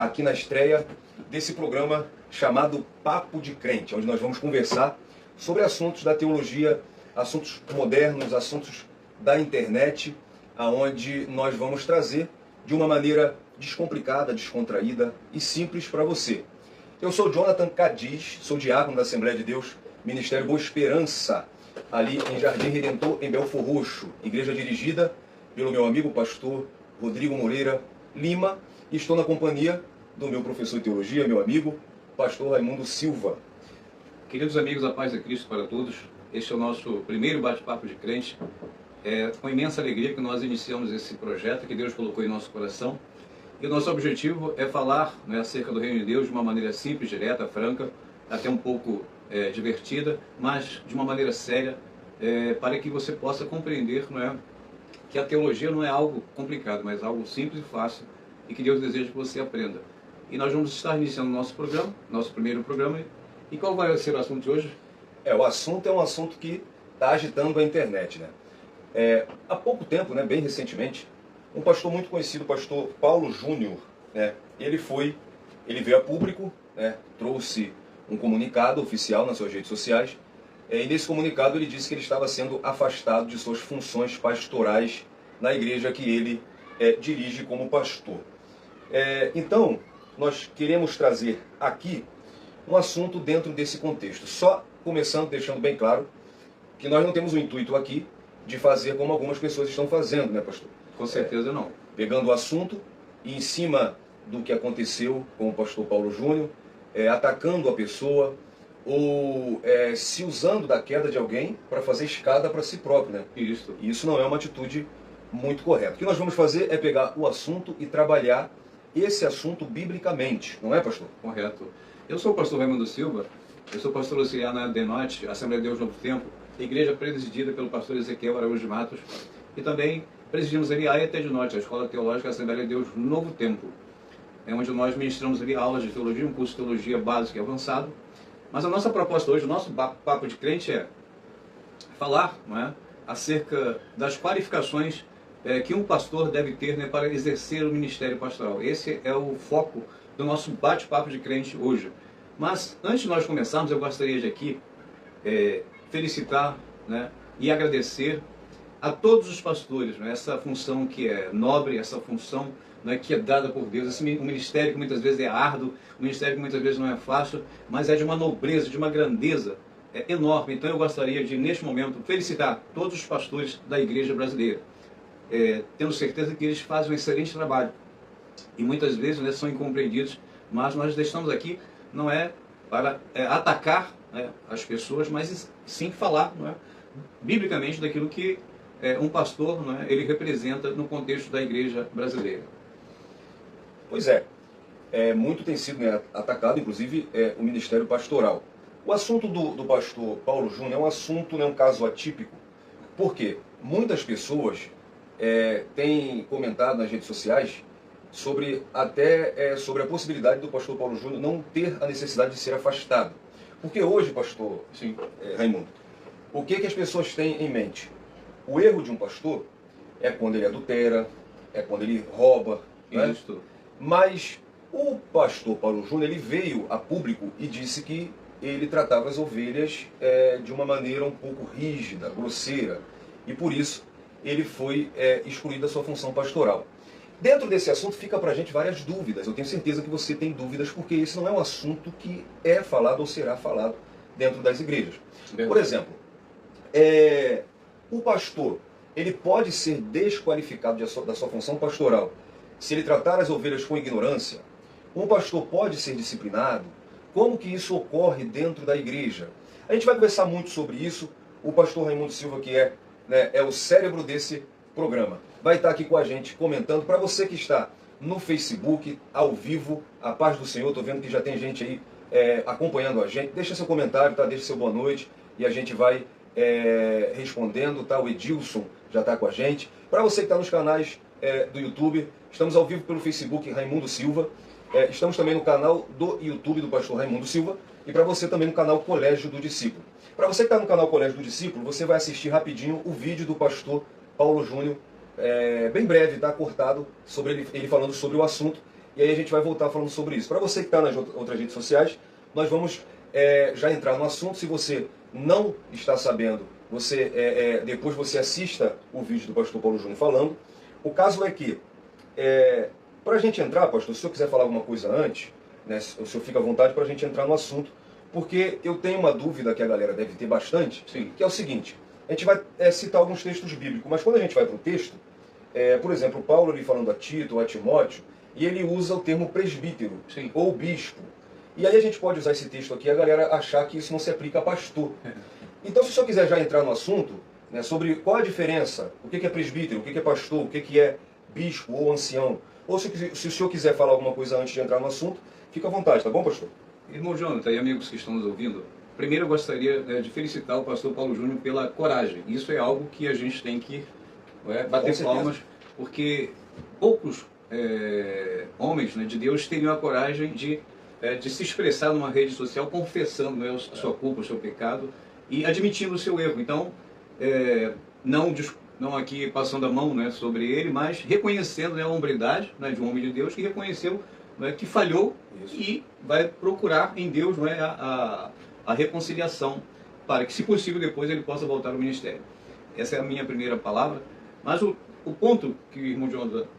aqui na estreia desse programa chamado Papo de Crente, onde nós vamos conversar sobre assuntos da teologia, assuntos modernos, assuntos da internet, aonde nós vamos trazer de uma maneira descomplicada, descontraída e simples para você. Eu sou Jonathan Cadiz, sou diácono da Assembleia de Deus, Ministério Boa Esperança, ali em Jardim Redentor, em Belfor Roxo, igreja dirigida pelo meu amigo pastor Rodrigo Moreira Lima, e estou na companhia do meu professor de teologia, meu amigo, pastor Raimundo Silva. Queridos amigos, a paz de Cristo para todos. Este é o nosso primeiro bate-papo de crente. É com imensa alegria que nós iniciamos esse projeto que Deus colocou em nosso coração. E o nosso objetivo é falar, acerca do Reino de Deus de uma maneira simples, direta, franca, até um pouco divertida, mas de uma maneira séria, para que você possa compreender que a teologia não é algo complicado, mas algo simples e fácil, e que Deus deseja que você aprenda. E nós vamos estar iniciando o nosso programa, nosso primeiro programa. E qual vai ser o assunto de hoje? O assunto é um assunto que está agitando a internet, há pouco tempo, bem recentemente, um pastor muito conhecido, o pastor Paulo Júnior, ele veio a público, trouxe um comunicado oficial nas suas redes sociais, e nesse comunicado ele disse que ele estava sendo afastado de suas funções pastorais na igreja que ele dirige como pastor. Então, nós queremos trazer aqui um assunto dentro desse contexto. Só começando, deixando bem claro, que nós não temos o intuito aqui de fazer como algumas pessoas estão fazendo, pastor? Com certeza não. Pegando o assunto e em cima do que aconteceu com o pastor Paulo Júnior, atacando a pessoa ou se usando da queda de alguém para fazer escada para si próprio, Isso. Isso não é uma atitude muito correta. O que nós vamos fazer é pegar o assunto e trabalhar esse assunto biblicamente, não é, pastor? Correto. Eu sou o pastor Raimundo Silva, eu sou pastor auxiliar na Denote, Assembleia de Deus Novo Tempo, igreja presidida pelo pastor Ezequiel Araújo de Matos, e também presidimos ali a ET de Norte, a Escola Teológica Assembleia de Deus Novo Tempo, onde nós ministramos ali aulas de teologia, um curso de teologia básica e avançado. Mas a nossa proposta hoje, o nosso papo de crente é falar acerca das qualificações que um pastor deve ter para exercer o ministério pastoral. Esse é o foco do nosso bate-papo de crente hoje. Mas antes de nós começarmos, eu gostaria de aqui felicitar e agradecer a todos os pastores, essa função que é nobre, essa função que é dada por Deus, esse ministério que muitas vezes é árduo, um ministério que muitas vezes não é fácil, mas é de uma nobreza, de uma grandeza enorme. Então eu gostaria de, neste momento, felicitar todos os pastores da igreja brasileira, tendo certeza que eles fazem um excelente trabalho e muitas vezes são incompreendidos, mas nós estamos aqui não é para atacar as pessoas, mas sim falar biblicamente daquilo que um pastor ele representa no contexto da igreja brasileira. Pois muito tem sido atacado, inclusive, o ministério pastoral. O assunto do pastor Paulo Júnior é um assunto, um caso atípico, porque muitas pessoas têm comentado nas redes sociais sobre a possibilidade do pastor Paulo Júnior não ter a necessidade de ser afastado. Porque hoje, pastor Raimundo, o que as pessoas têm em mente? O erro de um pastor é quando ele adultera, é quando ele rouba, Isso. Mas o pastor Paulo Júnior, ele veio a público e disse que ele tratava as ovelhas de uma maneira um pouco rígida, grosseira, e por isso ele foi excluído da sua função pastoral. Dentro desse assunto fica para a gente várias dúvidas. Eu tenho certeza que você tem dúvidas, porque esse não é um assunto que é falado ou será falado dentro das igrejas. Por exemplo, o pastor, ele pode ser desqualificado da sua função pastoral se ele tratar as ovelhas com ignorância? Um pastor pode ser disciplinado? Como que isso ocorre dentro da igreja? A gente vai conversar muito sobre isso. O pastor Raimundo Silva, que é o cérebro desse programa, vai estar aqui com a gente comentando. Para você que está no Facebook, ao vivo, a paz do Senhor, estou vendo que já tem gente aí acompanhando a gente. Deixa seu comentário, deixa seu boa noite e a gente vai respondendo. O Edilson já está com a gente. Para você que está nos canais do YouTube, estamos ao vivo pelo Facebook Raimundo Silva, estamos também no canal do YouTube do pastor Raimundo Silva, e para você também no canal Colégio do Discípulo. Para você que está no canal Colégio do Discípulo, você vai assistir rapidinho o vídeo do pastor Paulo Júnior, bem breve, cortado, sobre ele falando sobre o assunto. e aí a gente vai voltar falando sobre isso. Para você que está nas outras redes sociais, nós vamos já entrar no assunto. Se você não está sabendo, depois você assista o vídeo do pastor Paulo Júnior falando. O caso é que, para a gente entrar, pastor, se o senhor quiser falar alguma coisa antes, né, o senhor fica à vontade para a gente entrar no assunto, porque eu tenho uma dúvida que a galera deve ter bastante, Sim. que é o seguinte: a gente vai citar alguns textos bíblicos, mas quando a gente vai para o texto, por exemplo, Paulo ali falando a Tito ou a Timóteo, e ele usa o termo presbítero, Sim. ou bispo. E aí a gente pode usar esse texto aqui e a galera achar que isso não se aplica a pastor. Então, se o senhor quiser já entrar no assunto, né, sobre qual a diferença, o que é presbítero, o que é pastor, o que é bispo ou ancião, ou se o senhor quiser falar alguma coisa antes de entrar no assunto, fica à vontade, tá bom, pastor? Irmão Jonathan e amigos que estão nos ouvindo, primeiro eu gostaria de felicitar o pastor Paulo Júnior pela coragem. Isso é algo que a gente tem que bater palmas, porque poucos homens, né, de Deus teriam a coragem de se expressar numa rede social confessando, né, a sua culpa, o seu pecado e admitindo o seu erro. Então, não aqui passando a mão, né, sobre ele, mas reconhecendo, né, a hombridade, né, de um homem de Deus que reconheceu, né, que falhou. Isso. E vai procurar em Deus, né, a reconciliação, para que, se possível, depois ele possa voltar ao ministério. Essa é a minha primeira palavra. Mas o ponto que o irmão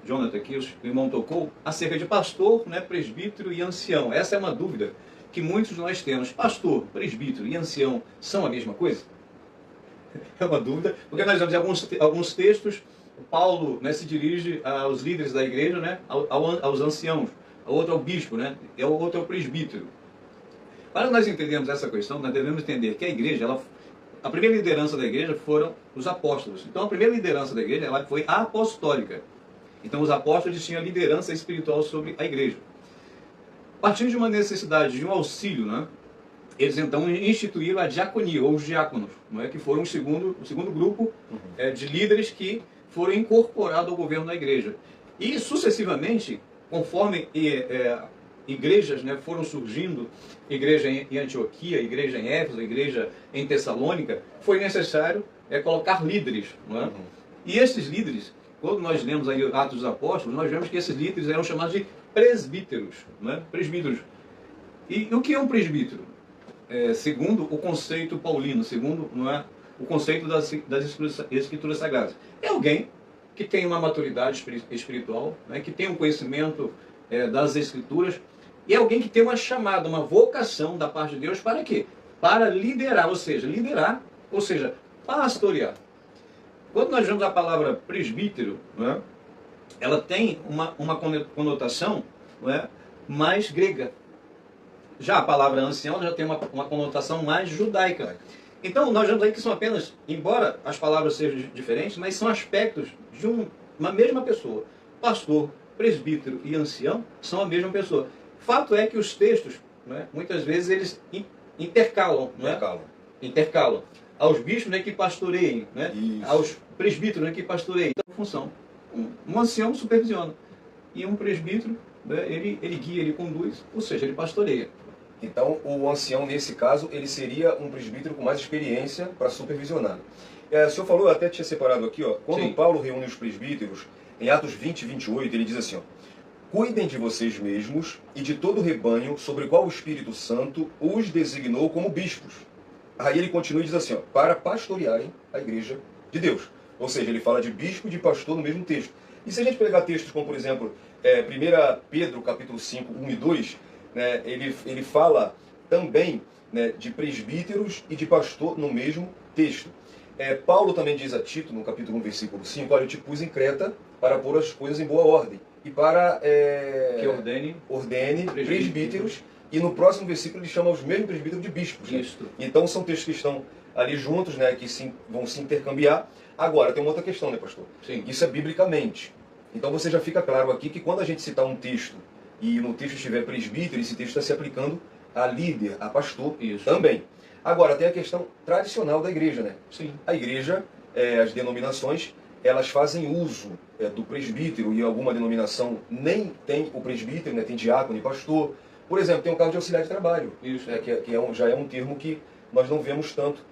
Jonathan aqui, o irmão tocou, acerca de pastor, né, presbítero e ancião. Essa é uma dúvida que muitos de nós temos. Pastor, presbítero e ancião são a mesma coisa? É uma dúvida, porque nós vemos alguns textos, Paulo, né, se dirige aos líderes da igreja, né, aos anciãos, o outro ao bispo, né, o outro ao presbítero. Para nós entendermos essa questão, nós devemos entender que a igreja, a primeira liderança da igreja foram os apóstolos. Então a primeira liderança da igreja ela foi apostólica. Então os apóstolos tinham liderança espiritual sobre a igreja. Partindo de uma necessidade de um auxílio, né, eles então instituíram a diaconia, ou os diáconos, não é, que foram o segundo grupo de líderes que foram incorporados ao governo da igreja. E sucessivamente, conforme igrejas, né, foram surgindo, igreja em Antioquia, igreja em Éfeso, igreja em Tessalônica, foi necessário colocar líderes. Não é? E esses líderes, quando nós lemos aí Atos dos Apóstolos, nós vemos que esses líderes eram chamados de presbíteros. Não é? Presbíteros. E o que é um presbítero? Segundo o conceito paulino, segundo, não é, o conceito das escrituras sagradas. É alguém que tem uma maturidade espiritual, né, que tem um conhecimento das escrituras, e é alguém que tem uma chamada, uma vocação da parte de Deus para quê? Para liderar, ou seja, pastorear. Quando nós vemos a palavra presbítero, não é, ela tem uma conotação, não é, mais grega. Já a palavra ancião já tem uma conotação mais judaica. Então, nós vemos aí que são apenas, embora as palavras sejam diferentes, mas são aspectos de uma mesma pessoa. Pastor, presbítero e ancião são a mesma pessoa. Fato é que os textos, né, muitas vezes, eles intercalam. Intercalam. Aos bispos, né, que pastoreiem, né, aos presbíteros, né, que pastoreiem. Então, função. Um ancião supervisiona. E um presbítero, né, ele guia, ele conduz, ou seja, ele pastoreia. Então, o ancião, nesse caso, ele seria um presbítero com mais experiência para supervisionar. O senhor falou, eu até tinha separado aqui, ó, quando Sim. Paulo reúne os presbíteros, em Atos 20 e 28, ele diz assim, ó, cuidem de vocês mesmos e de todo o rebanho sobre o qual o Espírito Santo os designou como bispos. Aí ele continua e diz assim, ó, para pastorearem a igreja de Deus. Ou seja, ele fala de bispo e de pastor no mesmo texto. E se a gente pegar textos como, por exemplo, 1 Pedro, capítulo 5, 1 e 2, né, ele fala também, né, de presbíteros e de pastor no mesmo texto. Paulo também diz a Tito, no capítulo 1, versículo 5, olha, eu te pus em Creta para pôr as coisas em boa ordem. E para que ordene presbíteros. E no próximo versículo ele chama os mesmos presbíteros de bispos. Né? Então são textos que estão ali juntos, né, que vão se intercambiar. Agora, tem uma outra questão, né, pastor? Sim. Isso é biblicamente. Então você já fica claro aqui que quando a gente citar um texto e no texto estiver presbítero, esse texto está se aplicando a líder, a pastor. Isso. Também. Agora, tem a questão tradicional da igreja, né? Sim. A igreja, as denominações, elas fazem uso do presbítero, e alguma denominação nem tem o presbítero, né? Tem diácono e pastor. Por exemplo, tem um cargo de auxiliar de trabalho, que já é um termo que nós não vemos tanto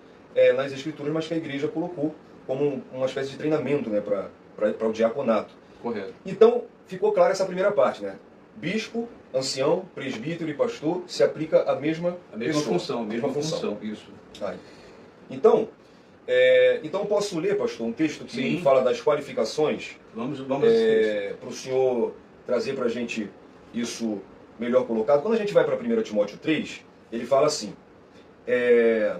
nas escrituras, mas que a igreja colocou como uma espécie de treinamento, né? Para o diaconato. Correto. Então, ficou clara essa primeira parte, né? Bispo, ancião, presbítero e pastor se aplica a mesma pessoa, função, mesma função, isso. Então, então posso ler, pastor, um texto que Sim. fala das qualificações? Vamos para o senhor trazer para a gente isso melhor colocado. Quando a gente vai para 1 Timóteo 3, ele fala assim, é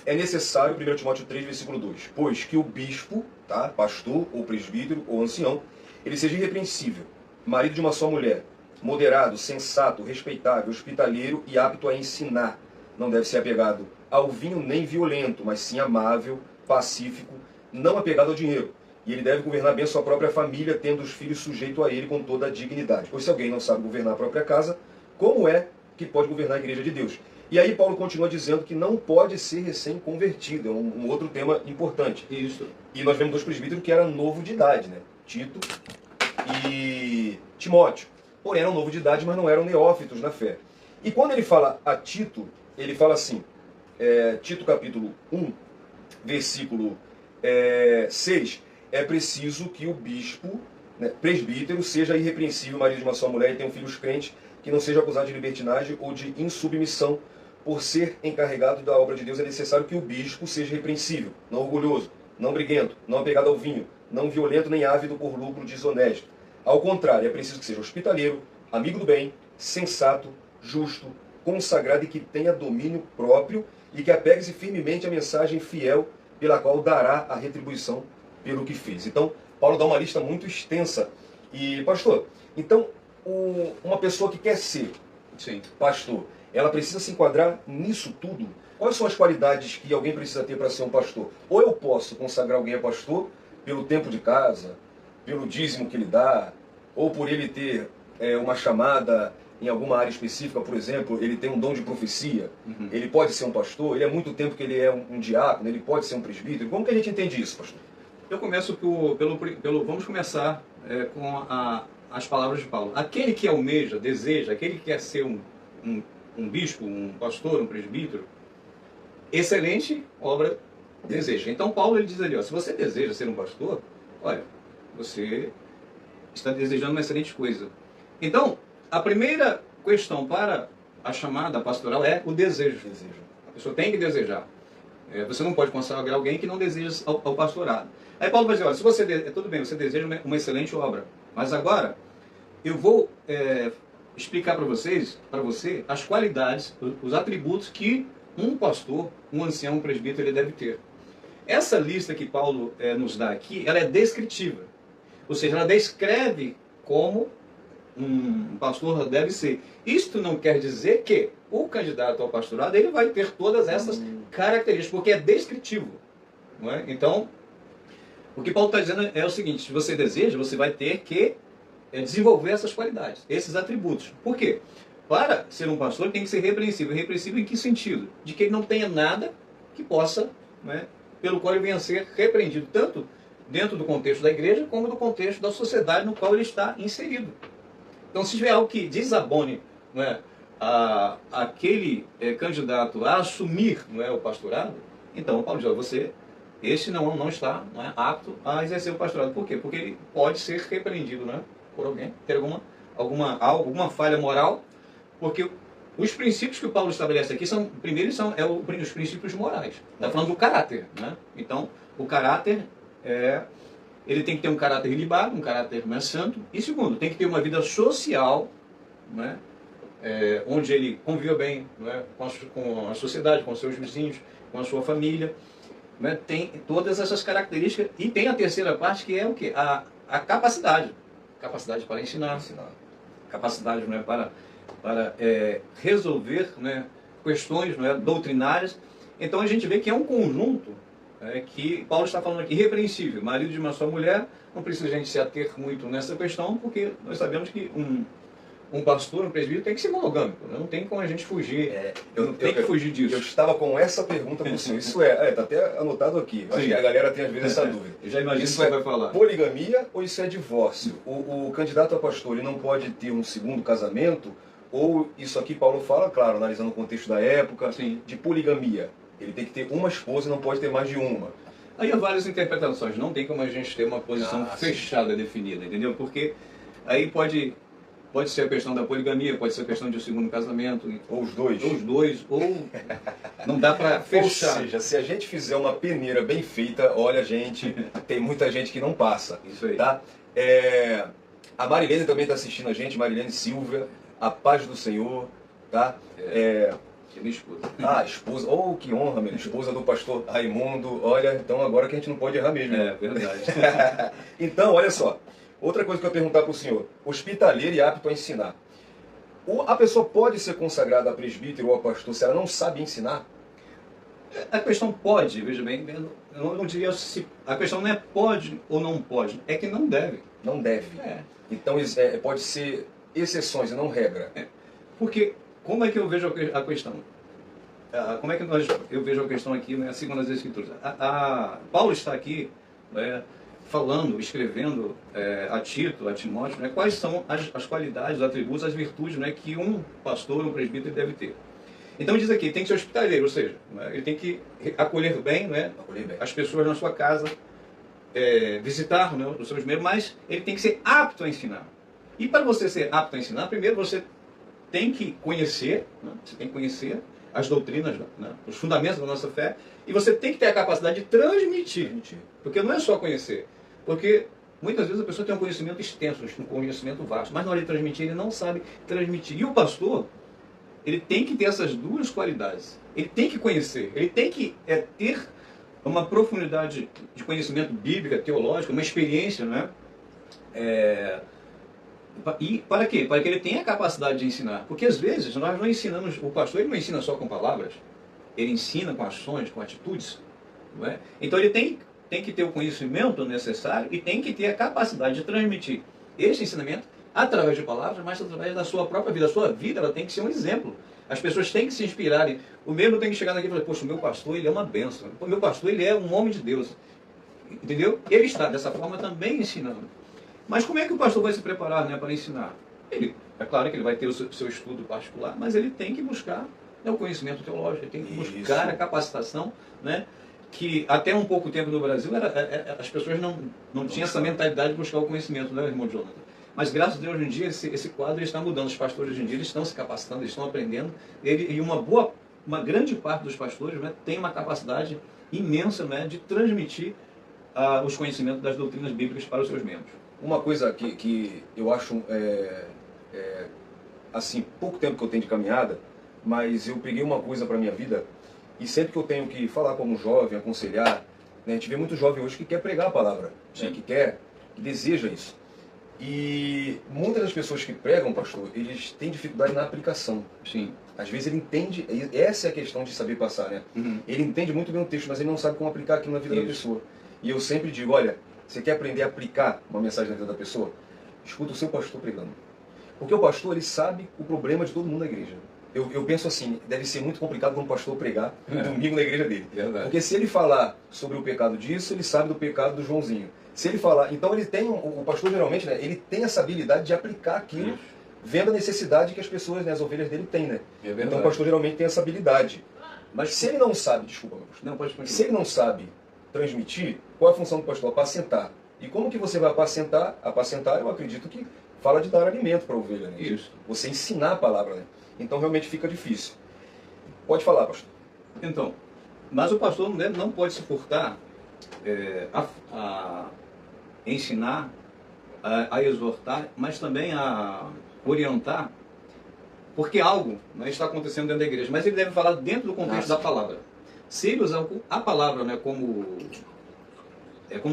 necessário, 1 Timóteo 3, versículo 2, pois que o bispo, tá, pastor ou presbítero ou ancião, ele seja irrepreensível, marido de uma só mulher, moderado, sensato, respeitável, hospitaleiro e apto a ensinar. Não deve ser apegado ao vinho nem violento, mas sim amável, pacífico, não apegado ao dinheiro. E ele deve governar bem a sua própria família, tendo os filhos sujeitos a ele com toda a dignidade. Pois se alguém não sabe governar a própria casa, como é que pode governar a igreja de Deus? E aí Paulo continua dizendo que não pode ser recém-convertido. É um outro tema importante. Isso. E nós vemos 2 presbíteros que eram novo de idade, né? Tito e Timóteo. Porém, eram novo de idade, mas não eram neófitos na fé. E quando ele fala a Tito, ele fala assim, Tito capítulo 1, versículo 6, é preciso que o bispo, né, presbítero, seja irrepreensível, marido de uma só mulher e tenha filhos crentes, que não seja acusado de libertinagem ou de insubmissão. Por ser encarregado da obra de Deus, é necessário que o bispo seja irrepreensível, não orgulhoso, não briguento, não apegado ao vinho, não violento nem ávido por lucro desonesto. Ao contrário, é preciso que seja hospitaleiro, amigo do bem, sensato, justo, consagrado e que tenha domínio próprio e que apegue-se firmemente à mensagem fiel pela qual dará a retribuição pelo que fez. Então, Paulo dá uma lista muito extensa. E, pastor, então, uma pessoa que quer ser pastor, ela precisa se enquadrar nisso tudo? Quais são as qualidades que alguém precisa ter para ser um pastor? Ou eu posso consagrar alguém a pastor pelo tempo de casa, pelo dízimo que ele dá, ou por ele ter uma chamada em alguma área específica, por exemplo, ele tem um dom de profecia, ele pode ser um pastor, ele é muito tempo que ele é um diácono, ele pode ser um presbítero. Como que a gente entende isso, pastor? Eu começo vamos começar com as palavras de Paulo. Aquele que almeja, deseja, aquele que quer ser um bispo, um pastor, um presbítero, excelente obra deseja. Então Paulo ele diz ali, ó, se você deseja ser um pastor, olha, você está desejando uma excelente coisa. Então, a primeira questão para a chamada pastoral é o desejo. A pessoa tem que desejar. Você não pode consagrar alguém que não deseja ao pastorado. Aí Paulo vai dizer, olha, se você tudo bem, você deseja uma excelente obra, mas agora eu vou explicar para você as qualidades, os atributos que um pastor, um ancião, um presbítero, ele deve ter. Essa lista que Paulo nos dá aqui, ela é descritiva. Ou seja, ela descreve como um pastor deve ser. Isto não quer dizer que o candidato ao pastorado ele vai ter todas essas características, porque é descritivo. Não é? Então, o que Paulo está dizendo é o seguinte, se você deseja, você vai ter que desenvolver essas qualidades, esses atributos. Por quê? Para ser um pastor, ele tem que ser repreensível. Repreensível em que sentido? De que ele não tenha nada que possa, né, pelo qual ele venha a ser repreendido, tanto dentro do contexto da igreja, como do contexto da sociedade no qual ele está inserido. Então, se tiver algo que desabone, não é, aquele candidato a assumir, não é, o pastorado, então Paulo diz, você, este não está, não é, apto a exercer o pastorado. Por quê? Porque ele pode ser repreendido, não é, por alguém, ter alguma falha moral, porque os princípios que o Paulo estabelece aqui são, primeiro, os princípios morais. Está falando do caráter, né? Então, o caráter ele tem que ter um caráter ilibado, um caráter mais santo. E segundo, tem que ter uma vida social, né? Onde ele conviva bem, né? com a sociedade, com os seus vizinhos, com a sua família. Né? Tem todas essas características. E tem a terceira parte, que é o quê? A capacidade. Capacidade para ensinar. Capacidade, né? para resolver, né? questões, né? doutrinárias. Então a gente vê que é um conjunto que Paulo está falando aqui, irrepreensível. Marido de uma só mulher, não precisa a gente se ater muito nessa questão, porque nós sabemos que um pastor, um presbítero, tem que ser monogâmico. Né? Não tem como a gente fugir. Tem que fugir disso. Eu estava com essa pergunta para o senhor. Isso está até anotado aqui. Acho que a galera tem às vezes essa dúvida. Eu já imagino isso que você vai falar. Poligamia ou isso é divórcio? O candidato a pastor ele não pode ter um segundo casamento? Ou isso aqui Paulo fala, claro, analisando o contexto da época, de poligamia. Ele tem que ter uma esposa e não pode ter mais de uma. Aí há várias interpretações. Não tem como a gente ter uma posição fechada, definida, entendeu? Porque aí pode Pode ser a questão da poligamia, pode ser a questão de um segundo casamento. Ou os dois. Ou os dois, ou não dá para fechar. Ou seja, se a gente fizer uma peneira bem feita, olha, gente, tem muita gente que não passa. Isso aí. Tá? A Marilene também está assistindo a gente, Marilene Silva, a paz do Senhor, tá? Que é minha esposa. Esposa, oh, que honra, minha esposa do pastor Raimundo, olha, então agora que a gente não pode errar mesmo. É, verdade. Então, olha só, outra coisa que eu ia perguntar para o senhor, hospitaleiro e apto a ensinar. A pessoa pode ser consagrada a presbítero ou a pastor se ela não sabe ensinar? A questão pode, veja bem, eu não diria se... A questão não é pode ou não pode, é que não deve. Não deve. Então pode ser exceções e não regra. Porque, como é que eu vejo a questão? Como é que eu vejo a questão aqui, né, segundo as Escrituras? Paulo está aqui, né, falando, escrevendo a Tito, a Timóteo, né, quais são as qualidades, os atributos, as virtudes, né, que um pastor, um presbítero deve ter. Então diz aqui, tem que ser hospitaleiro, ou seja, né, ele tem que acolher bem, né, as pessoas na sua casa, visitar, né, os seus membros, mas ele tem que ser apto a ensinar. E para você ser apto a ensinar, primeiro você tem que conhecer, né, você tem que conhecer as doutrinas, né, os fundamentos da nossa fé, e você tem que ter a capacidade de transmitir. Porque não é só conhecer. Porque muitas vezes a pessoa tem um conhecimento extenso, um conhecimento vasto, mas na hora de transmitir ele não sabe transmitir. E o pastor, ele tem que ter essas duas qualidades. Ele tem que conhecer, ele tem que ter uma profundidade de conhecimento bíblico, teológico, uma experiência, né? E para quê? Para que ele tenha a capacidade de ensinar. Porque às vezes nós não ensinamos, o pastor ele não ensina só com palavras, ele ensina com ações, com atitudes. Não é? Então ele tem que ter o conhecimento necessário e tem que ter a capacidade de transmitir esse ensinamento através de palavras, mas através da sua própria vida. A sua vida ela tem que ser um exemplo. As pessoas têm que se inspirarem. O mesmo tem que chegar naquele e falar, poxa, o meu pastor ele é uma bênção. O meu pastor ele é um homem de Deus. Entendeu? Ele está dessa forma também ensinando. Mas como é que o pastor vai se preparar, né, para ensinar? É claro que ele vai ter o seu estudo particular, mas ele tem que buscar, né, o conhecimento teológico, ele tem que buscar a capacitação, né, que até um pouco tempo no Brasil as pessoas não tinham essa mentalidade de buscar o conhecimento, né, irmão Jonathan? Mas graças a Deus hoje em dia esse quadro está mudando. Os pastores hoje em dia eles estão se capacitando, eles estão aprendendo. E uma grande parte dos pastores, né, tem uma capacidade imensa, né, de transmitir os conhecimentos das doutrinas bíblicas para os seus membros. Uma coisa que eu acho, assim, pouco tempo que eu tenho de caminhada, mas eu peguei uma coisa para a minha vida, e sempre que eu tenho que falar como jovem, aconselhar, né, a gente vê muito jovem hoje que quer pregar a palavra, né, que deseja isso. E muitas das pessoas que pregam, pastor, eles têm dificuldade na aplicação. Sim. Às vezes ele entende, essa é a questão de saber passar, né? Uhum. Ele entende muito bem o texto, mas ele não sabe como aplicar aquilo na vida da pessoa. E eu sempre digo, olha, você quer aprender a aplicar uma mensagem na vida da pessoa? Escuta o seu pastor pregando. Porque o pastor, ele sabe o problema de todo mundo na igreja. Eu penso assim, deve ser muito complicado um pastor pregar domingo na igreja dele. Verdade. Porque se ele falar sobre o pecado disso, ele sabe do pecado do Joãozinho. Se ele falar, então ele tem, o pastor geralmente, né, ele tem essa habilidade de aplicar aquilo, vendo a necessidade que as pessoas, né, as ovelhas dele têm, né? Então o pastor geralmente tem essa habilidade. Mas se ele não sabe, desculpa, meu pastor, não, pode continuar. Se ele não sabe transmitir, qual é a função do pastor? Apacentar. E como que você vai apacentar? Apacentar, eu acredito que fala de dar alimento para a ovelha, né? Isso. Você ensinar a palavra, né? Então realmente fica difícil. Pode falar, pastor. Então, mas o pastor não pode se furtar a ensinar, a exortar, mas também a orientar, porque algo, né, está acontecendo dentro da igreja, mas ele deve falar dentro do contexto da palavra. Se ele usar a palavra, né, como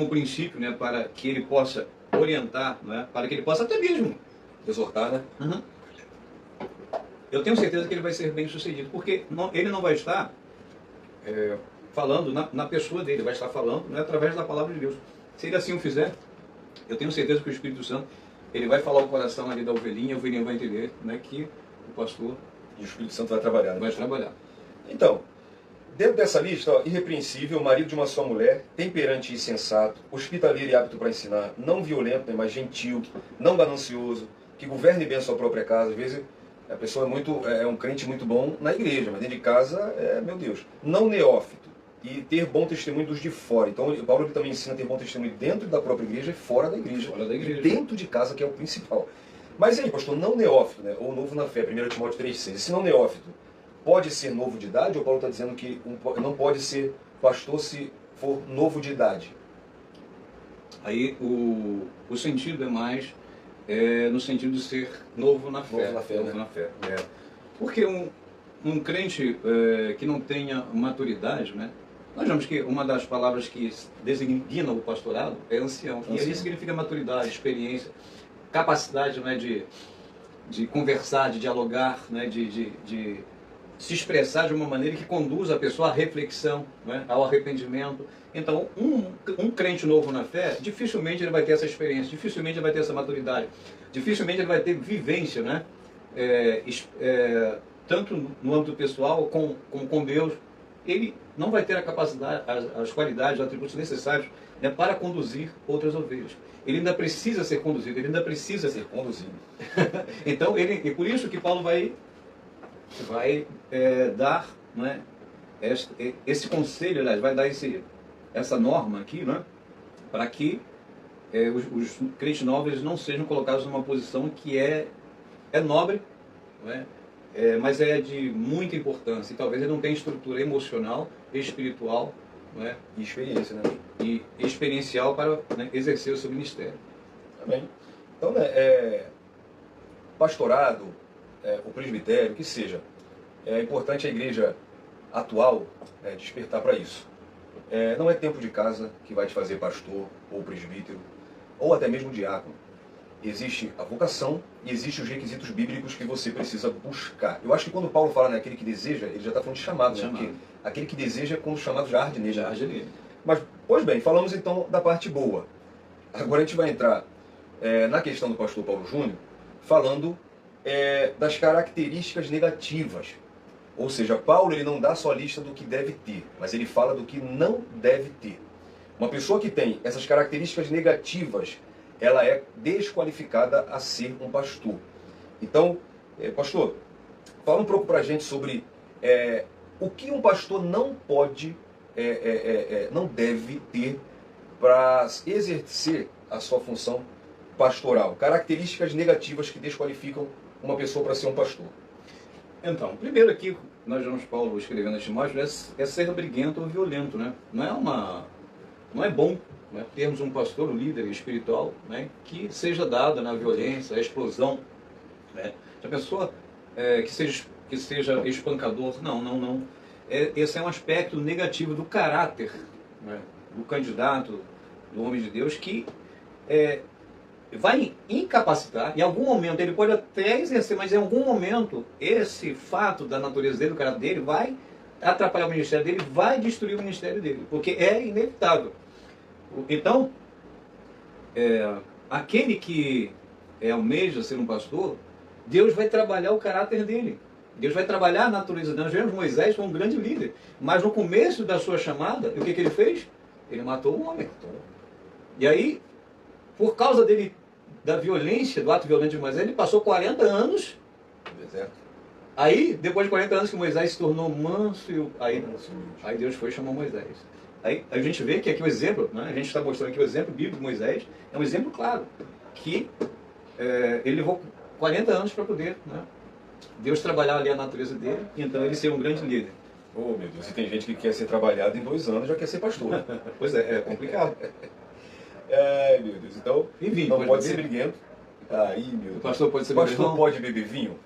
princípio, né, para que ele possa orientar, né, para que ele possa até mesmo exortar, né? Uhum. Eu tenho certeza que ele vai ser bem sucedido, porque ele não vai estar falando na pessoa dele, vai estar falando, né, através da palavra de Deus. Se ele assim o fizer, eu tenho certeza que o Espírito Santo ele vai falar o coração ali da ovelhinha, a ovelhinha vai entender, né, que o pastor e o Espírito Santo vai trabalhar. Né? Vai trabalhar. Então, dentro dessa lista, ó, irrepreensível, marido de uma só mulher, temperante e sensato, hospitaleiro e apto para ensinar, não violento, né, mas gentil, não ganancioso, que governe bem a sua própria casa. Às vezes a pessoa é um crente muito bom na igreja, mas dentro de casa, meu Deus, não neófito. E ter bom testemunho dos de fora. Então, Paulo também ensina a ter bom testemunho dentro da própria igreja e fora da igreja. Fora da igreja. E dentro de casa, que é o principal. Mas e aí, pastor, não neófito, né? Ou novo na fé, 1 Timóteo 3,6. Esse não neófito pode ser novo de idade, ou Paulo está dizendo que não pode ser pastor se for novo de idade? Aí o sentido é mais no sentido de ser novo na fé. Novo na fé, novo né? na fé. Porque um crente que não tenha maturidade, né? Nós vemos que uma das palavras que designa o pastorado é ancião. E isso significa maturidade, experiência, capacidade, né, de conversar, de dialogar, né, de se expressar de uma maneira que conduza a pessoa à reflexão, né, ao arrependimento. Então, um crente novo na fé, dificilmente ele vai ter essa experiência, dificilmente ele vai ter essa maturidade, dificilmente ele vai ter vivência, né, tanto no âmbito pessoal como com Deus. Ele não vai ter a capacidade, as qualidades, os atributos necessários, né, para conduzir outras ovelhas. Ele ainda precisa ser conduzido, ele ainda precisa ser conduzido. Então, e por isso que Paulo vai dar, né, esse conselho, aliás, vai dar essa norma aqui, né, para que os crentes novos eles não sejam colocados numa posição que é nobre, né, mas é de muita importância. E talvez ele não tenha estrutura emocional, espiritual, né, E experiência, né? e experiencial para, né, exercer o seu ministério. Amém. Então, né, pastorado, o presbitério, que seja, é importante a igreja atual despertar para isso. Não é tempo de casa que vai te fazer pastor ou presbítero, ou até mesmo diácono. Existe a vocação e existem os requisitos bíblicos que você precisa buscar. Eu acho que quando Paulo fala naquele que deseja, ele já está falando de chamado, né? Porque aquele que deseja, quando o chamado já arde nele. Já arde nele. Mas, pois bem, falamos então da parte boa. Agora a gente vai entrar na questão do pastor Paulo Júnior, falando das características negativas. Ou seja, Paulo ele não dá só a lista do que deve ter, mas ele fala do que não deve ter. Uma pessoa que tem essas características negativas, ela é desqualificada a ser um pastor. Então, pastor, fala um pouco para a gente sobre o que um pastor não pode, não deve ter para exercer a sua função pastoral. Características negativas que desqualificam uma pessoa para ser um pastor. Então, primeiro aqui, nós vemos Paulo escrevendo a Timóteo, é ser briguento ou violento, né? Não é bom, né, termos um pastor, um líder espiritual, né, que seja dado na violência, a explosão, né? Se a pessoa que seja espancador, não. Esse é um aspecto negativo do caráter, né, do candidato, do homem de Deus, que vai incapacitar. Em algum momento ele pode até exercer, mas em algum momento esse fato da natureza dele, do caráter dele, vai atrapalhar o ministério dele, vai destruir o ministério dele, porque é inevitável. Então, aquele que almeja ser um pastor, Deus vai trabalhar o caráter dele. Deus vai trabalhar a natureza dele. Nós vemos Moisés foi um grande líder, mas no começo da sua chamada, o que ele fez? Ele matou um homem. E aí, por causa dele, da violência, do ato violento de Moisés, ele passou 40 anos no deserto. Aí, depois de 40 anos que Moisés se tornou manso, aí Deus foi e chamou Moisés. Aí a gente vê que aqui o exemplo, né, a gente está mostrando aqui o exemplo bíblico de Moisés, é um exemplo claro, que ele levou 40 anos para poder, né, Deus trabalhar ali a natureza dele, e então ele ser um grande líder. Oh, meu Deus, e tem gente que quer ser trabalhado em 2 anos já quer ser pastor. Pois é complicado. Meu Deus, então não pode ser briguento. Aí, meu Deus. O pastor pode ser briguento. O pastor pode beber vinho?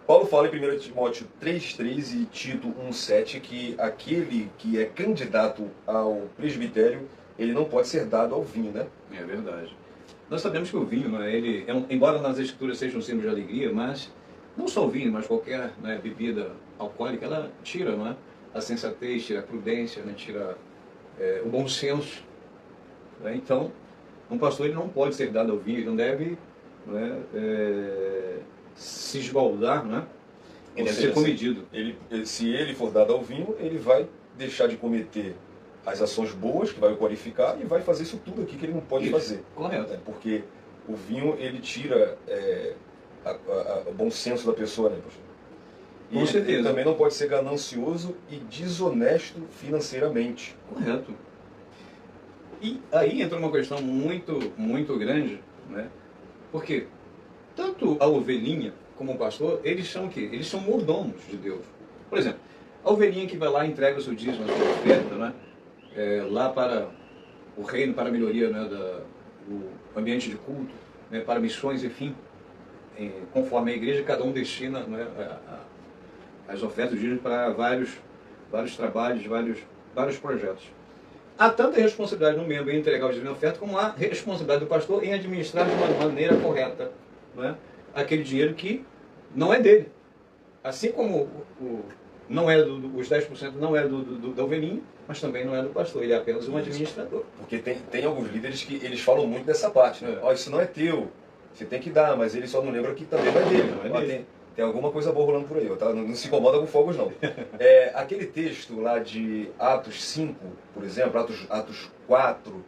Paulo fala em 1 Timóteo 3,3 e Tito 1,7 que aquele que é candidato ao presbitério, ele não pode ser dado ao vinho, né? É verdade. Nós sabemos que o vinho, né, embora nas escrituras seja um símbolo de alegria, mas não só o vinho, mas qualquer, né, bebida alcoólica, ela tira, não é, a sensatez, tira a prudência, né, tira o bom senso. Né? Então, um pastor ele não pode ser dado ao vinho, ele não deve, né, se esbaldar, né? Ele deve ser comedido. Se ele for dado ao vinho, ele vai deixar de cometer as ações boas, que vai o qualificar, e vai fazer isso tudo aqui que ele não pode fazer. Correto. Porque o vinho, ele tira o bom senso da pessoa, né, pastor? Com certeza. Ele também não pode ser ganancioso e desonesto financeiramente. Correto. E aí entra uma questão muito, muito grande, né? Porque tanto a ovelhinha como o pastor, eles são o quê? Eles são mordomos de Deus. Por exemplo, a ovelhinha que vai lá e entrega o seu dízimo, a sua oferta, né? Lá para o reino, para a melhoria, né, do ambiente de culto, né, para missões, enfim, conforme a igreja, cada um destina, né, as ofertas do dízimo para vários trabalhos, vários projetos. Há tanta responsabilidade no membro em entregar o dízimo e oferta, como há responsabilidade do pastor em administrar de uma maneira correta, né, aquele dinheiro que não é dele. Assim como não é os 10% não é da ovelhinha, mas também não é do pastor, ele é apenas um administrador. Porque tem alguns líderes que eles falam muito dessa parte, né? Ó, isso não é teu, você tem que dar, mas ele só não lembra que também não é dele. Não é dele. Tem alguma coisa boa rolando por aí, tá? Não se incomoda com fogos, não. Aquele texto lá de Atos 5, por exemplo, Atos 4,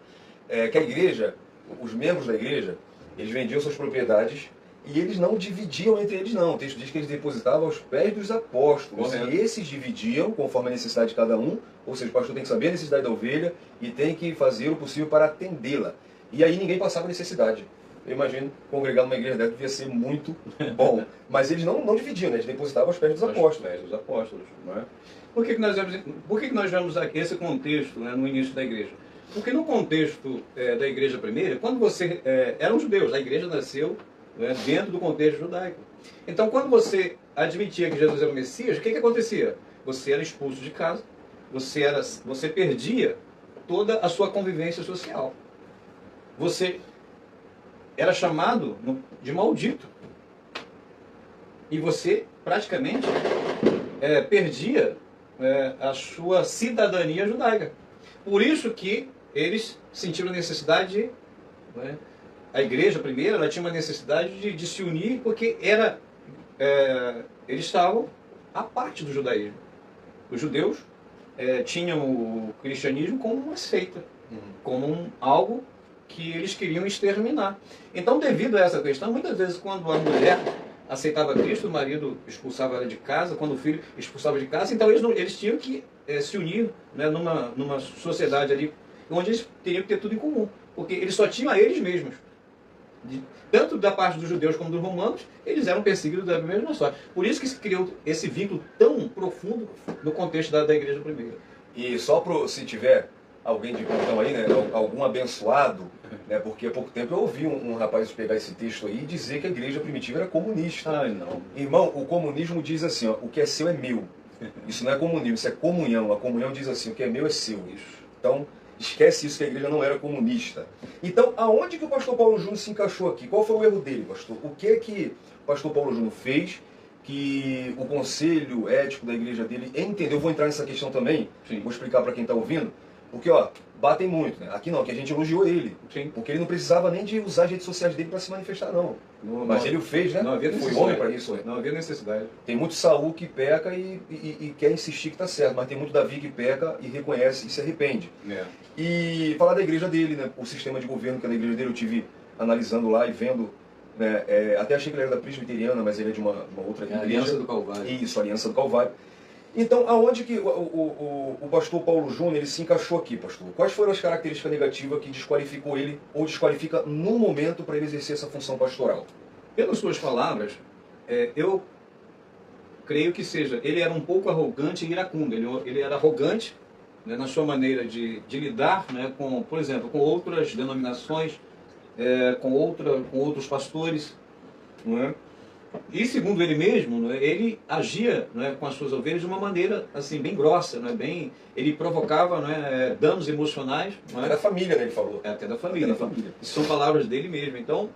que a igreja, os membros da igreja, eles vendiam suas propriedades e eles não dividiam entre eles, não. O texto diz que eles depositavam aos pés dos apóstolos. Correto. E esses dividiam conforme a necessidade de cada um, ou seja, o pastor tem que saber a necessidade da ovelha e tem que fazer o possível para atendê-la. E aí ninguém passava necessidade. Eu imagino, congregar numa igreja dessa devia ser muito bom. Mas eles não dividiam, né? Eles depositavam aos pés dos apóstolos. Aos pés dos apóstolos, não é? Por que nós vemos aqui esse contexto, né, no início da igreja? Porque no contexto da igreja primeira, quando você eram judeus, a igreja nasceu, né, dentro do contexto judaico. Então, quando você admitia que Jesus era o Messias, o que acontecia? Você era expulso de casa, você perdia toda a sua convivência social. Você era chamado de maldito. E você, praticamente, perdia a sua cidadania judaica. Por isso que eles sentiram a necessidade de... Né, a igreja primeira, ela tinha uma necessidade de se unir, porque eles estavam à parte do judaísmo. Os judeus tinham o cristianismo como uma seita, como algo que eles queriam exterminar. Então, devido a essa questão, muitas vezes quando a mulher aceitava Cristo, o marido expulsava ela de casa, quando o filho expulsava de casa, então eles tinham que se unir, né, numa sociedade ali, onde eles teriam que ter tudo em comum, porque eles só tinham a eles mesmos. Tanto da parte dos judeus como dos romanos, eles eram perseguidos da mesma sorte. Por isso que se criou esse vínculo tão profundo no contexto da igreja primeira. E só se tiver alguém de plantão aí, né, algum abençoado, né, porque há pouco tempo eu ouvi um rapaz pegar esse texto aí e dizer que a igreja primitiva era comunista. Ai, não. Irmão, o comunismo diz assim, ó, o que é seu é meu. Isso não é comunismo, isso é comunhão. A comunhão diz assim, o que é meu é seu. Então, esquece isso, que a igreja não era comunista. Então, aonde que o pastor Paulo Júnior se encaixou aqui? Qual foi o erro dele, pastor? O que é que o pastor Paulo Júnior fez que o conselho ético da igreja dele entendeu? Eu vou entrar nessa questão também, Sim. Vou explicar para quem está ouvindo, porque, ó, batem muito, né? Aqui não, que a gente elogiou ele. Sim. Porque ele não precisava nem de usar as redes sociais dele para se manifestar, não. Mas ele o fez, né? Não havia Foi necessidade. homem para isso, né? Não havia necessidade. Tem muito Saul que peca e quer insistir que está certo, mas tem muito Davi que peca e reconhece e se arrepende. E falar da igreja dele, né? O sistema de governo que é da igreja dele, eu tive analisando lá e vendo, né? Até achei que ele era da presbiteriana, mas ele é de uma outra igreja. Aliança do Calvário. Isso, Aliança do Calvário. Então, aonde que o pastor Paulo Júnior ele se encaixou aqui, pastor? Quais foram as características negativas que desqualificou ele, ou desqualifica no momento para ele exercer essa função pastoral? Pelas suas palavras, eu creio que ele era um pouco arrogante e iracundo. Ele era arrogante, né, na sua maneira de lidar, né, com, por exemplo, com outras denominações, com outros pastores, não é? E segundo ele mesmo, né, ele agia, né, com as suas ovelhas de uma maneira assim bem grossa, né, ele provocava, né, danos emocionais. Não é? Até da família, né, ele falou. Até da família. Até da família. Isso são palavras dele mesmo. Então,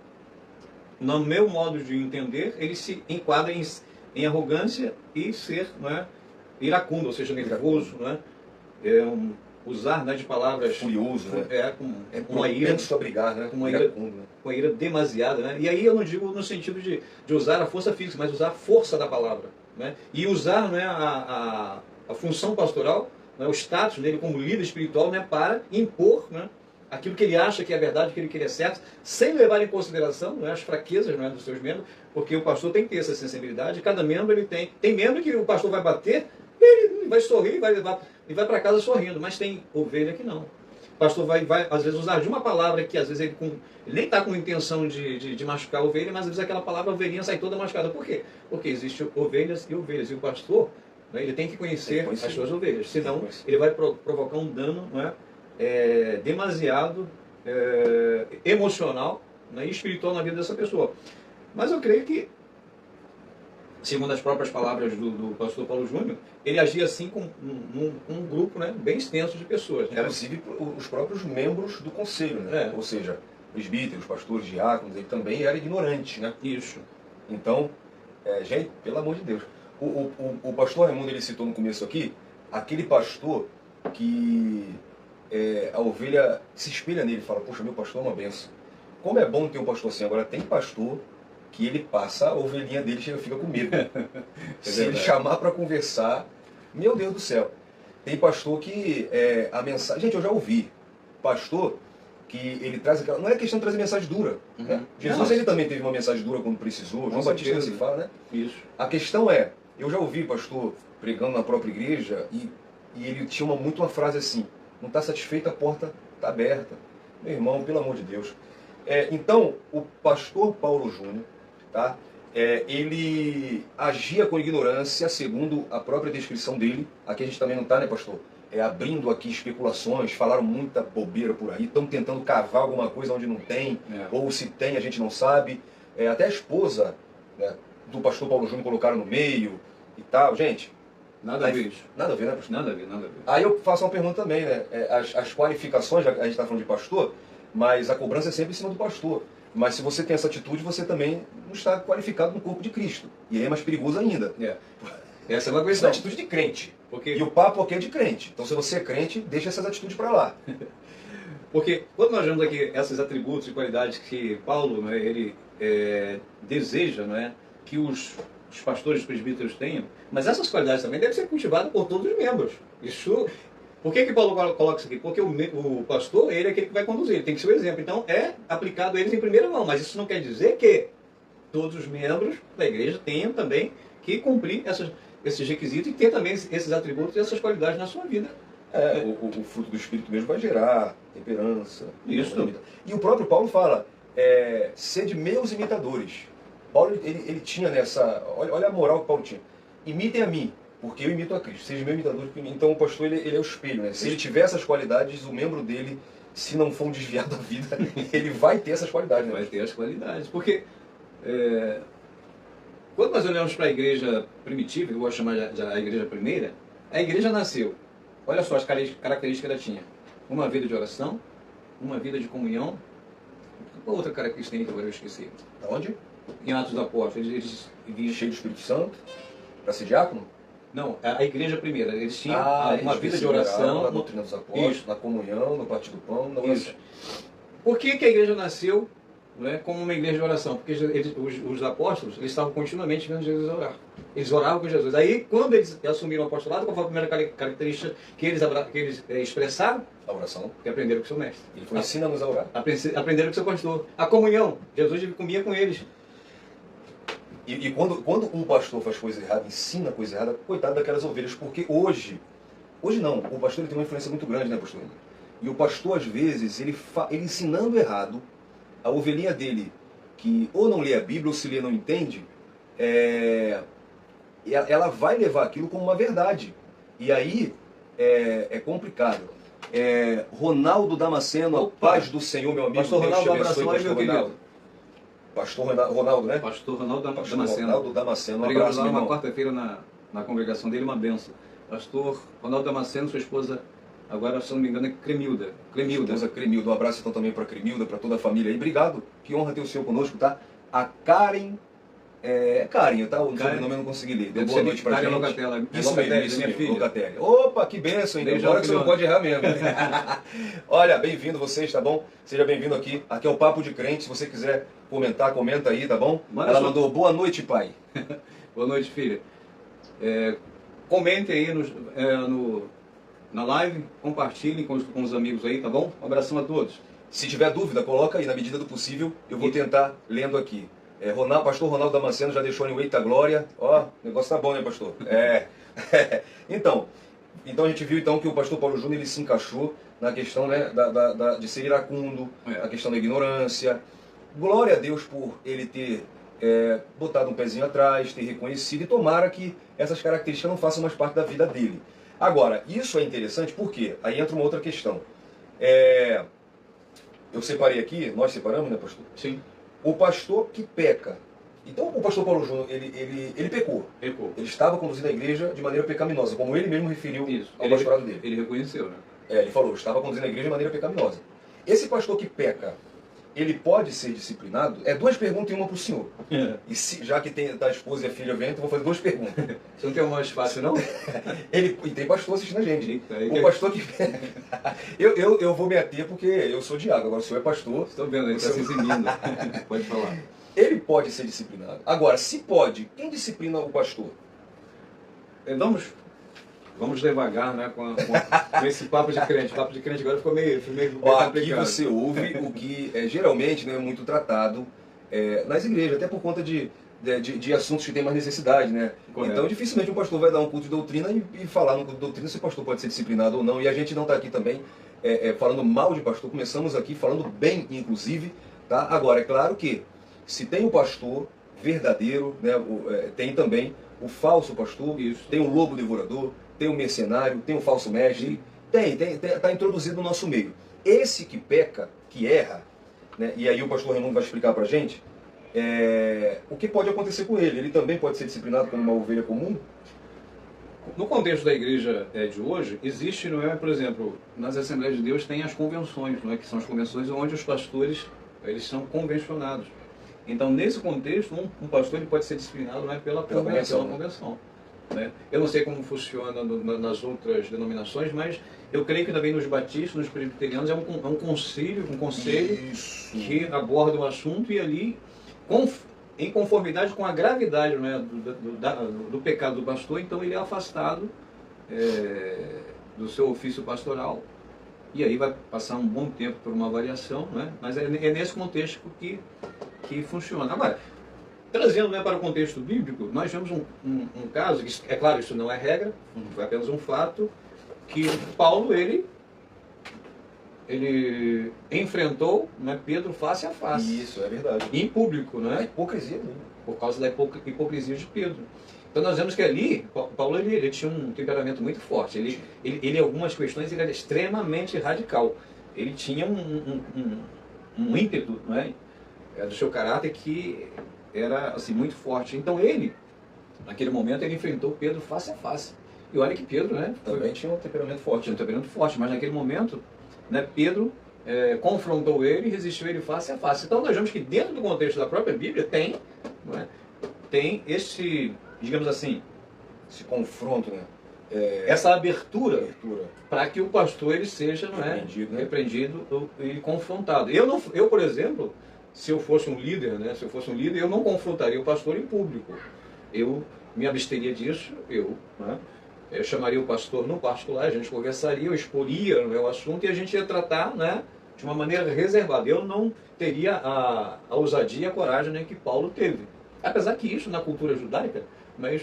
no meu modo de entender, ele se enquadra em arrogância e ser, não é, iracundo, ou seja, nervoso, não é? Usar, né, de palavras Furioso, né? com uma ira, a brigar, né? com uma ira demasiada, né? E aí eu não digo no sentido de usar a força física, mas usar a força da palavra, né? E usar, né, a função pastoral, né, o status dele como líder espiritual, né, para impor, né, aquilo que ele acha que é verdade, aquilo que ele é certo, sem levar em consideração, né, as fraquezas, né, dos seus membros, porque o pastor tem que ter essa sensibilidade. Cada membro ele tem membro que o pastor vai bater, ele vai sorrir, e vai para casa sorrindo, mas tem ovelha que não. O pastor vai às vezes, usar de uma palavra que às vezes ele nem está com intenção de machucar a ovelha, mas às vezes aquela palavra a ovelhinha sai toda machucada. Por quê? Porque existem ovelhas e ovelhas. E o pastor, né, ele tem que conhecer as suas ovelhas. Senão, ele vai provocar um dano, não é, demasiado emocional, né, e espiritual na vida dessa pessoa. Mas eu creio que, segundo as próprias palavras do pastor Paulo Júnior, ele agia assim com um grupo, né, bem extenso de pessoas. Né? Inclusive os próprios membros do conselho, né? Ou seja, presbíteros, pastores, diáconos, ele também era ignorante, né? Isso. Então, gente, pelo amor de Deus. O pastor Raimundo, ele citou no começo aqui, aquele pastor que a ovelha se espelha nele e fala, poxa, meu pastor é uma benção. Como é bom ter um pastor assim. Agora, tem pastor que ele passa, a ovelhinha dele fica com medo. Se ele chamar para conversar, meu Deus do céu. Tem pastor que a mensagem... Gente, eu já ouvi pastor que ele traz aquela... Não é questão de trazer mensagem dura. Né? Jesus, ele também teve uma mensagem dura quando precisou. João Batista se fala, né? Isso. A questão é, eu já ouvi pastor pregando na própria igreja e ele tinha muito uma frase assim, não está satisfeito, a porta está aberta. Meu irmão, pelo amor de Deus. Então, o pastor Paulo Júnior, tá? Ele agia com ignorância, segundo a própria descrição dele. Aqui a gente também não está, né, pastor? Abrindo aqui especulações, falaram muita bobeira por aí, estão tentando cavar alguma coisa onde não tem, ou se tem a gente não sabe. Até a esposa, né, do pastor Paulo Júnior colocaram no meio e tal. Gente, nada a ver isso. Nada a ver, né, pastor? Nada a ver, nada a ver. Aí eu faço uma pergunta também, né? As qualificações, a gente está falando de pastor, mas a cobrança é sempre em cima do pastor. Mas se você tem essa atitude, você também não está qualificado no corpo de Cristo. E aí é mais perigoso ainda. Essa é uma Isso questão. é atitude de crente. Porque... E o papo aqui é de crente. Então se você é crente, deixa essas atitudes para lá. Porque quando nós vemos aqui esses atributos e qualidades que Paulo, né, ele deseja, né, que os pastores e presbíteros tenham, mas essas qualidades também devem ser cultivadas por todos os membros. Isso... Por que Paulo coloca isso aqui? Porque o pastor, ele é aquele que vai conduzir, ele tem que ser o exemplo. Então, é aplicado a eles em primeira mão. Mas isso não quer dizer que todos os membros da igreja tenham também que cumprir esses requisitos e ter também esses atributos e essas qualidades na sua vida. O fruto do Espírito mesmo vai gerar temperança. Isso. E o próprio Paulo fala, sede meus imitadores. Paulo, ele tinha nessa... Olha a moral que Paulo tinha. Imitem a mim, porque eu imito a Cristo. Seja meu imitador. Então o pastor, ele é o espelho, né? Se ele tiver essas qualidades, o membro dele, se não for um desviado da vida, ele vai ter essas qualidades, né? Vai ter as qualidades. Porque quando nós olhamos para a igreja primitiva, eu gosto de chamar de a igreja primeira, a igreja nasceu. Olha só as características que ela tinha. Uma vida de oração, uma vida de comunhão. Qual outra característica tem que agora eu esqueci? Da onde? Em Atos dos Apóstolos. Eles cheio do Espírito Santo? Para ser diácono? Não, a igreja primeira. Eles tinham uma vida de oração. oração. Na doutrina dos apóstolos, na comunhão, no partir do pão, na oração. Isso. Por que a igreja nasceu, né, como uma igreja de oração? Porque os apóstolos, eles estavam continuamente vendo Jesus orar. Eles oravam com Jesus. Aí, quando eles assumiram o apostolado, qual foi a primeira característica que eles expressaram? A oração. Que aprenderam com o seu mestre. Ele foi ensina-nos a orar. Aprenderam com o seu pastor. A comunhão. Jesus comia com eles. E quando um pastor faz coisa errada, ensina coisa errada, coitado daquelas ovelhas, porque hoje não, o pastor ele tem uma influência muito grande, né, pastor? E o pastor, às vezes, ele ensinando errado, a ovelhinha dele, que ou não lê a Bíblia, ou se lê não entende, ela vai levar aquilo como uma verdade. E aí é complicado. Ronaldo Damasceno, a paz do Senhor, meu amigo. Pastor Ronaldo, um abração aí, meu querido. Pastor Ronaldo, né? Pastor Ronaldo Damasceno. Ronaldo Damasceno, um abraço, abraço, lá meu uma irmão. quarta-feira na congregação dele, uma benção. Pastor Ronaldo Damasceno, sua esposa, agora, se não me engano, é Cremilda. Esposa Cremilda, um abraço então também para Cremilda, para toda a família aí. Obrigado, que honra ter o senhor conosco, tá? A Karen... Karen, tá? O sobrenome eu não consegui ler. Deu boa noite pra gente. Locatella. Isso mesmo, isso minha mesmo, filha. Locatelli. Opa, que benção, hein? Beijo, Agora que você não filhão. pode errar mesmo. Olha, bem-vindo vocês, tá bom? Seja bem-vindo aqui. Aqui é o Papo de Crente. Se você quiser comentar, comenta aí, tá bom? Ela mandou boa noite, pai. Boa noite, filha. Comentem aí na live, compartilhem com os amigos aí, tá bom? Um abração a todos. Se tiver dúvida, coloca aí, na medida do possível, eu vou tentar lendo aqui. Pastor Ronaldo Damasceno já deixou em Eita Glória. Ó, o negócio tá bom, né, pastor? Então, Então a gente viu então que o pastor Paulo Júnior ele se encaixou na questão, né, de ser iracundo, a questão da ignorância. Glória a Deus por ele ter botado um pezinho atrás, ter reconhecido, e tomara que essas características não façam mais parte da vida dele. Agora, isso é interessante porque aí entra uma outra questão. Eu separei aqui, nós separamos, né, pastor? Sim. O pastor que peca. Então, o pastor Paulo Júnior, ele pecou. Pecou. Ele estava conduzindo a igreja de maneira pecaminosa, como ele mesmo referiu ao Ele, pastorado dele. ele reconheceu, né? Ele falou, estava conduzindo a igreja de maneira pecaminosa. Esse pastor que peca, ele pode ser disciplinado? Duas perguntas e uma para o senhor. E já que tem a esposa e a filha vendo, eu vou fazer duas perguntas. Você não tem uma mais fácil, não? E tem pastor assistindo a gente. Eita, o pastor que peca. Eu vou me ater porque eu sou diácono, agora o senhor é pastor. Estou vendo, ele está se exibindo. Pode falar. Ele pode ser disciplinado. Agora, se pode, quem disciplina o pastor? Vamos devagar, né, com esse papo de crente. O papo de crente agora ficou meio complicado. Aqui você ouve o que geralmente é muito tratado nas igrejas, até por conta de assuntos que têm mais necessidade, né? Correto. Então, dificilmente um pastor vai dar um culto de doutrina e falar no culto de doutrina se o pastor pode ser disciplinado ou não. E a gente não está aqui também falando mal de pastor, começamos aqui falando bem, inclusive. Tá? Agora, é claro que se tem o pastor verdadeiro, né, tem também o falso pastor, Isso. tem o lobo devorador, tem o mercenário, tem o falso mestre, está introduzido no nosso meio. Esse que peca, que erra, né, e aí o pastor Raimundo vai explicar para a gente, o que pode acontecer com ele. Ele também pode ser disciplinado como uma ovelha comum? No contexto da igreja de hoje, existe, não é, por exemplo, nas Assembleias de Deus tem as convenções, não é, que são as convenções onde os pastores eles são convencionados. Então, nesse contexto, um pastor ele pode ser disciplinado, não é, pela convenção. Né? Eu não sei como funciona nas outras denominações, mas eu creio que também nos batistas, nos presbiterianos, é um conselho Isso. que aborda o assunto e ali, em conformidade com a gravidade, né, do pecado do pastor, então ele é afastado do seu ofício pastoral. E aí vai passar um bom tempo por uma avaliação, né? Mas é nesse contexto que funciona. Agora, trazendo, né, para o contexto bíblico, nós vemos um caso, é claro, isso não é regra, é apenas um fato, que Paulo, ele enfrentou, né, Pedro face a face. Isso, é verdade. Em público, A né? hipocrisia dele. Por causa da hipocrisia de Pedro. Então nós vemos que ali, Paulo ele tinha um temperamento muito forte. Ele em algumas questões ele era extremamente radical. Ele tinha um ímpeto, não é, do seu caráter que era assim, muito forte. Então ele, naquele momento, ele enfrentou Pedro face a face. E olha que Pedro, né, Também tinha um temperamento forte. tinha um temperamento forte, mas naquele momento, né, Pedro confrontou ele e resistiu ele face a face. Então nós vemos que dentro do contexto da própria Bíblia tem, não é, tem esse, digamos assim, Esse confronto, né? essa abertura Abertura. para que o pastor ele seja, não é, Repreendido, né? repreendido e confrontado. Eu, por exemplo, se eu fosse um líder, né, eu não confrontaria o pastor em público. Eu me absteria disso, eu chamaria o pastor no particular, a gente conversaria, eu exporia, né, o assunto e a gente ia tratar, né, de uma maneira reservada. Eu não teria a ousadia e a coragem, né, que Paulo teve. Apesar que isso na cultura judaica, mas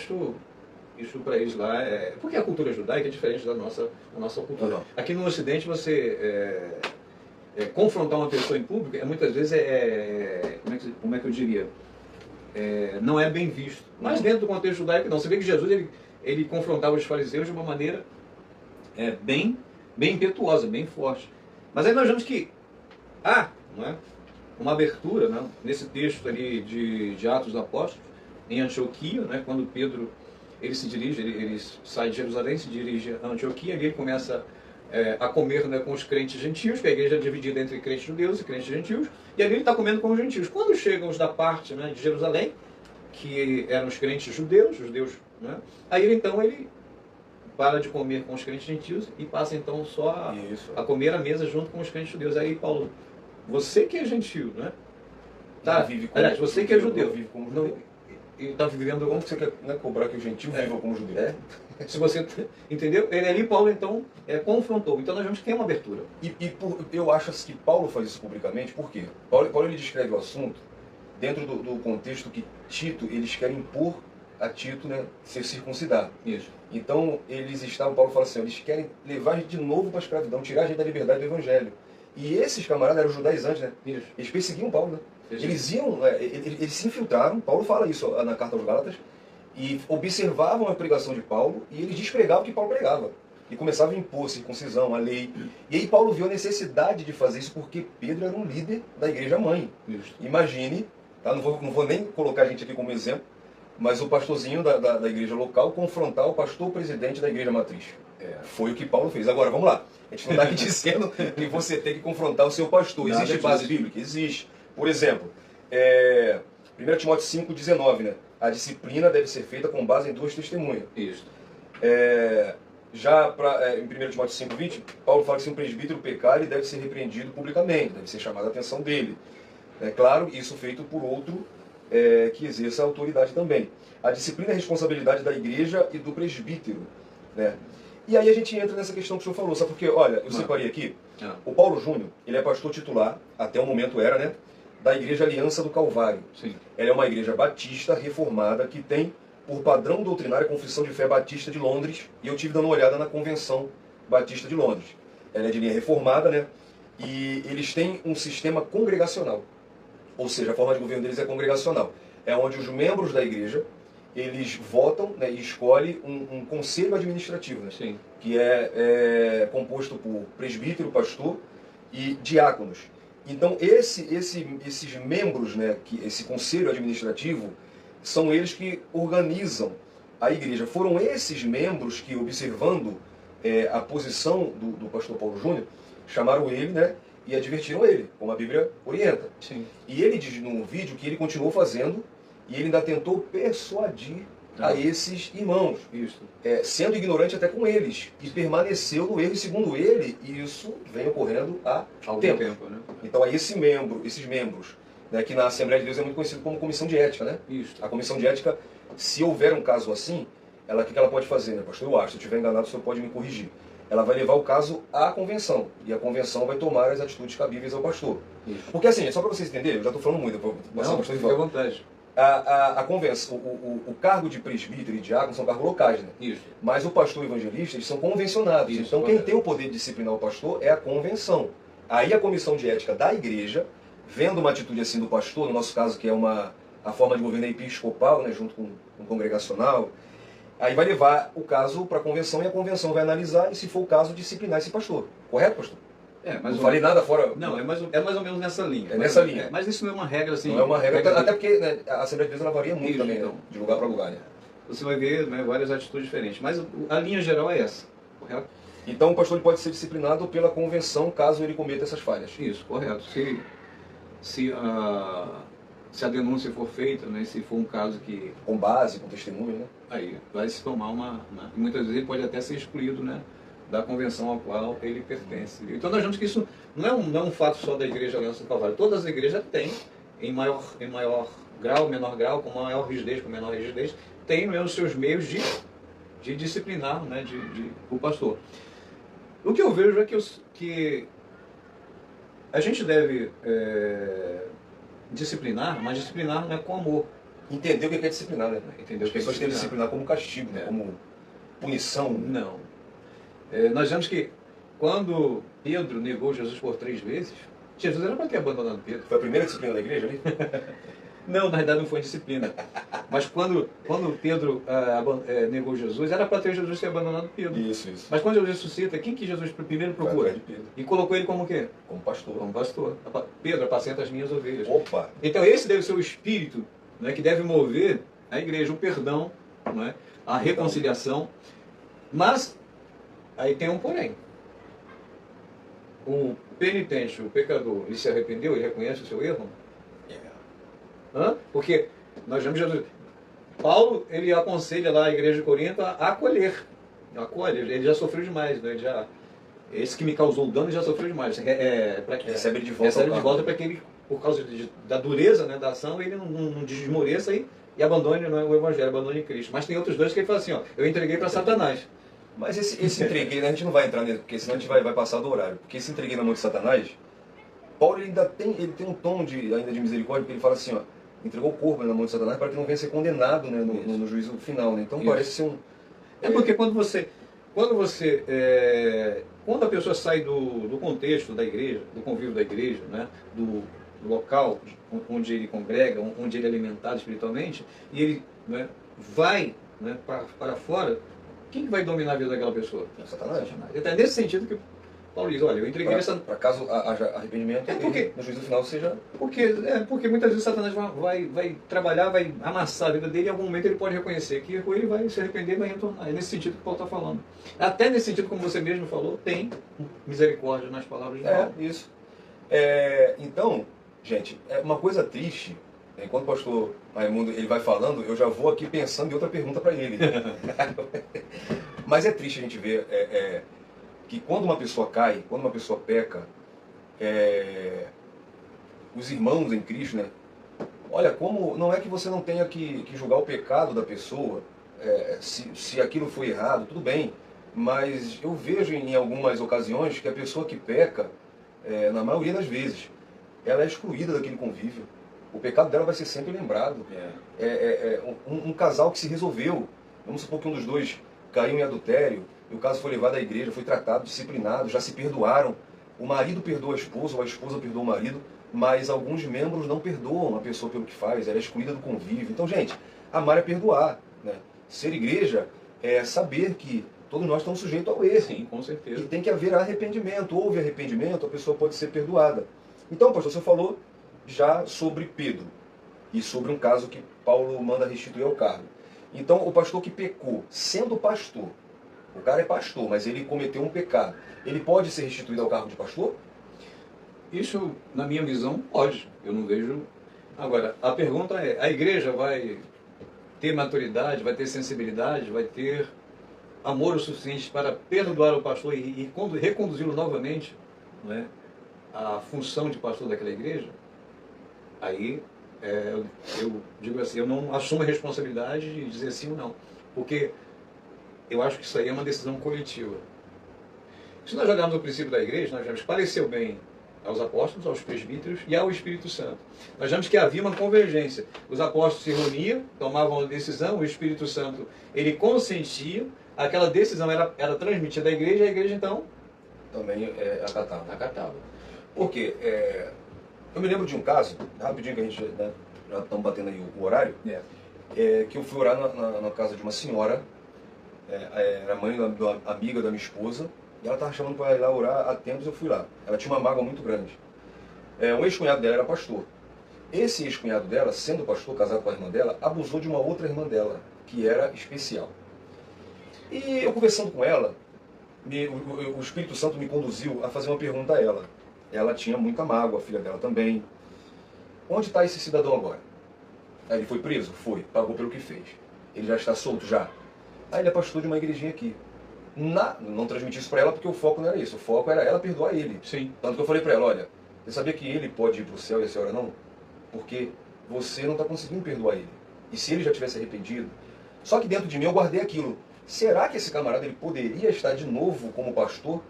isso para eles lá porque a cultura judaica é diferente da nossa cultura. Uhum. Aqui no Ocidente você confrontar uma pessoa em público muitas vezes como é que eu diria? Não é bem visto. Mas dentro do contexto judaico não. Você vê que Jesus ele confrontava os fariseus de uma maneira bem impetuosa, bem forte. Mas aí nós vemos que não é, uma abertura, né, nesse texto ali de Atos dos Apóstolos, em Antioquia, né, quando Pedro ele se dirige, ele sai de Jerusalém, se dirige a Antioquia, ali ele começa a comer, né, com os crentes gentios, que a igreja é dividida entre crentes judeus e crentes gentios, e ali ele está comendo com os gentios. Quando chegam os da parte, né, de Jerusalém, que eram os crentes judeus, né, aí ele para de comer com os crentes gentios e passa então só a comer à mesa junto com os crentes judeus. Aí Paulo, você que é gentio, né? Tá, aliás, você que é judeu, vive como judeu. E está vivendo Como que você quer, né, cobrar que o gentil viva como judeu? Se você entendeu? Ele ali, Paulo, então, confrontou. Então nós vemos que tem uma abertura. Eu acho que Paulo faz isso publicamente, por quê? Paulo ele descreve o assunto dentro do contexto que Tito, eles querem impor a Tito, né, se circuncidar. Isso. Então, Paulo fala assim, eles querem levar a gente de novo para a escravidão, tirar a gente da liberdade do Evangelho. E esses camaradas eram judaizantes, né? Isso. Eles perseguiam Paulo, né? Isso. Eles se infiltraram, Paulo fala isso na carta aos Gálatas, e observavam a pregação de Paulo, e eles despregavam o que Paulo pregava. E começavam a impor circuncisão, a lei. E aí Paulo viu a necessidade de fazer isso porque Pedro era um líder da igreja mãe. Isso. Imagine, tá? Não vou nem colocar a gente aqui como exemplo, mas o pastorzinho da igreja local confrontar o pastor presidente da igreja matriz. Foi o que Paulo fez. Agora, vamos lá. A gente não está aqui dizendo que você tem que confrontar o seu pastor. Existe base bíblica? Existe. Por exemplo, 1 Timóteo 5,19, né? A disciplina deve ser feita com base em 2 testemunhas. Isso. Em 1 Timóteo 5,20, Paulo fala que se um presbítero pecar, ele deve ser repreendido publicamente, deve ser chamada a atenção dele. É claro, isso feito por outro que exerça a autoridade também. A disciplina é a responsabilidade da igreja e do presbítero, né? E aí a gente entra nessa questão que o senhor falou, sabe? Porque, olha, eu separei aqui, o Paulo Júnior, ele é pastor titular, até o momento era, né? Da Igreja Aliança do Calvário. Sim. Ela é uma igreja batista reformada que tem por padrão doutrinário a Confissão de Fé Batista de Londres, e eu tive dando uma olhada na Convenção Batista de Londres. Ela é de linha reformada, né? E eles têm um sistema congregacional. Ou seja, a forma de governo deles é congregacional. É onde os membros da igreja, eles votam, né, e escolhem um conselho administrativo, né? Sim. Que é composto por presbítero, pastor e diáconos. Então, esses membros, né, esse conselho administrativo, são eles que organizam a igreja. Foram esses membros que, observando a posição do pastor Paulo Júnior, chamaram ele, né, e advertiram ele, como a Bíblia orienta. Sim. E ele diz num vídeo que ele continuou fazendo, e ele ainda tentou persuadir a esses irmãos, Isso. sendo ignorante até com eles, e permaneceu no erro, e segundo ele, isso vem ocorrendo há Algum tempo. né? Então, aí esses membros, né, que na Assembleia de Deus é muito conhecido como comissão de ética, né? Isso. A comissão de ética, se houver um caso assim, o que ela pode fazer, né, pastor? Eu acho, se eu estiver enganado, o senhor pode me corrigir. Ela vai levar o caso à convenção, e a convenção vai tomar as atitudes cabíveis ao pastor. Isso. Porque assim, só para vocês entenderem, eu já estou falando muito, eu vou passar o pastor de fica à volta. vontade. A convenção, o cargo de presbítero e diácono são cargos locais, né? Isso. Mas o pastor e o evangelista, eles são convencionados. Isso, então, quem tem o poder de disciplinar o pastor é a convenção. Aí a comissão de ética da igreja, vendo uma atitude assim do pastor, no nosso caso, que é a forma de governo episcopal, né, junto com o congregacional, aí vai levar o caso para a convenção, e a convenção vai analisar e, se for o caso, disciplinar esse pastor. Correto, pastor? Mas não falei nada fora... Não, é mais ou menos nessa linha. É nessa linha. Mas isso não é uma regra assim. Não é uma regra, até porque, né, a Assembleia de Deus ela varia muito também, então, né, de lugar para lugar, né? Você vai ver, né, várias atitudes diferentes. Mas a linha geral é essa, correto? Então o pastor ele pode ser disciplinado pela convenção caso ele cometa essas falhas. Isso, correto. Se a denúncia for feita, né, se for um caso que... Com base, com testemunho, né? Aí vai se tomar e muitas vezes ele pode até ser excluído, né, da convenção a qual ele pertence. Então nós vemos que isso não é um fato só da Igreja Aliança do Calvário. Todas as igrejas têm, em maior grau, menor grau, com maior rigidez, com menor rigidez, têm mesmo os seus meios de disciplinar, né, o pastor. O que eu vejo é que a gente deve disciplinar, mas disciplinar não é com amor. Entender o que é disciplinar, né? Entender As pessoas têm que disciplinar como castigo, né? Como punição. Não. Nós vemos que quando Pedro negou Jesus por 3 vezes, Jesus era para ter abandonado Pedro. Foi a primeira disciplina da igreja ali? Não, na verdade não foi disciplina. Mas quando Pedro negou Jesus, era para ter Jesus ter abandonado Pedro. Isso. Mas quando Jesus ressuscita, quem que Jesus primeiro procura? E colocou ele como o quê? Como pastor. Como pastor. Pedro, apacenta as minhas ovelhas. Opa! Então esse deve ser o espírito, né, que deve mover a igreja, o perdão, né, a reconciliação. Mas aí tem um porém. O penitente, o pecador, ele se arrependeu, ele reconhece o seu erro? Porque nós vemos Jesus. Paulo, ele aconselha lá a igreja de Corinto a acolher. Ele já sofreu demais, né? Esse que me causou o dano já sofreu demais. Recebe ele de volta. Recebe de volta para que ele, por causa da dureza, né, da ação, ele não desmoreça e abandone, não é, o evangelho, abandone Cristo. Mas tem outros dois que ele fala assim, ó, eu entreguei para Satanás. Mas esse entreguei, né, a gente não vai entrar nele, porque senão a gente vai passar do horário. Porque esse entreguei na mão de Satanás, Paulo ele tem um tom ainda de misericórdia, porque ele fala assim, ó, entregou o corpo na mão de Satanás para que não venha ser condenado, né, no juízo final. Né? Então parece ser um... Porque quando a pessoa sai do contexto da igreja, do convívio da igreja, né, do local onde ele congrega, onde ele é alimentado espiritualmente, e ele, né, vai, né, para fora, quem que vai dominar a vida daquela pessoa? Satanás. Então é nesse sentido que Paulo diz, olha, eu entreguei essa... Para caso haja arrependimento, no juízo final seja... Porque muitas vezes Satanás vai trabalhar, vai amassar a vida dele, e em algum momento ele pode reconhecer que errou, ele vai se arrepender e vai retornar. É nesse sentido que Paulo está falando. Até nesse sentido, como você mesmo falou, tem misericórdia nas palavras de Paulo. Isso. Então, gente, é uma coisa triste, enquanto o pastor Raimundo ele vai falando, eu já vou aqui pensando em outra pergunta para ele. Mas é triste a gente ver... que quando uma pessoa cai, quando uma pessoa peca, os irmãos em Cristo, né? Olha, como não é que você não tenha que julgar o pecado da pessoa, se aquilo foi errado, tudo bem, mas eu vejo em algumas ocasiões que a pessoa que peca, na maioria das vezes, ela é excluída daquele convívio. O pecado dela vai ser sempre lembrado. Um casal que se resolveu, vamos supor que um dos dois caiu em adultério, e o caso foi levado à igreja, foi tratado, disciplinado, já se perdoaram. O marido perdoa a esposa, ou a esposa perdoa o marido, mas alguns membros não perdoam a pessoa pelo que faz, ela é excluída do convívio. Então, gente, amar é perdoar. Né? Ser igreja é saber que todos nós estamos sujeitos ao erro. Sim, com certeza. E tem que haver arrependimento. Houve arrependimento, a pessoa pode ser perdoada. Então, pastor, você falou já sobre Pedro e sobre um caso que Paulo manda restituir ao cargo. Então, o pastor que pecou, sendo pastor, o cara é pastor, mas ele cometeu um pecado. Ele pode ser restituído ao cargo de pastor? Isso, na minha visão, pode. Eu não vejo... Agora, a pergunta é, a igreja vai ter maturidade, vai ter sensibilidade, vai ter amor o suficiente para perdoar o pastor e reconduzi-lo novamente, né, à função de pastor daquela igreja? Aí, eu digo assim, eu não assumo a responsabilidade de dizer sim ou não. Porque... eu acho que isso aí é uma decisão coletiva. Se nós olharmos o princípio da igreja, nós vemos que pareceu bem aos apóstolos, aos presbíteros e ao Espírito Santo. Nós vemos que havia uma convergência. Os apóstolos se reuniam, tomavam uma decisão, o Espírito Santo ele consentia, aquela decisão era transmitida à igreja, e a igreja então também acatava. Por quê? Eu me lembro de um caso, rapidinho que a gente já estamos batendo aí o horário, que eu fui orar na casa de uma senhora, era mãe da amiga da minha esposa, e ela estava chamando para ir lá orar há tempos, eu fui lá. Ela tinha uma mágoa muito grande. Um ex-cunhado dela era pastor. Esse ex-cunhado dela, sendo pastor, casado com a irmã dela, abusou de uma outra irmã dela, que era especial. E eu conversando com ela, o Espírito Santo me conduziu a fazer uma pergunta a ela. Ela tinha muita mágoa, a filha dela também. Onde está esse cidadão agora? Aí ele foi preso? Foi. Pagou pelo que fez. Ele já está solto? Já. Aí ele é pastor de uma igrejinha aqui. Não transmiti isso para ela porque o foco não era isso. O foco era ela perdoar ele. Sim. Tanto que eu falei para ela, olha, você sabia que ele pode ir para o céu e a senhora não? Porque você não está conseguindo perdoar ele. E se ele já tivesse arrependido? Só que dentro de mim eu guardei aquilo. Será que esse camarada ele poderia estar de novo como pastor?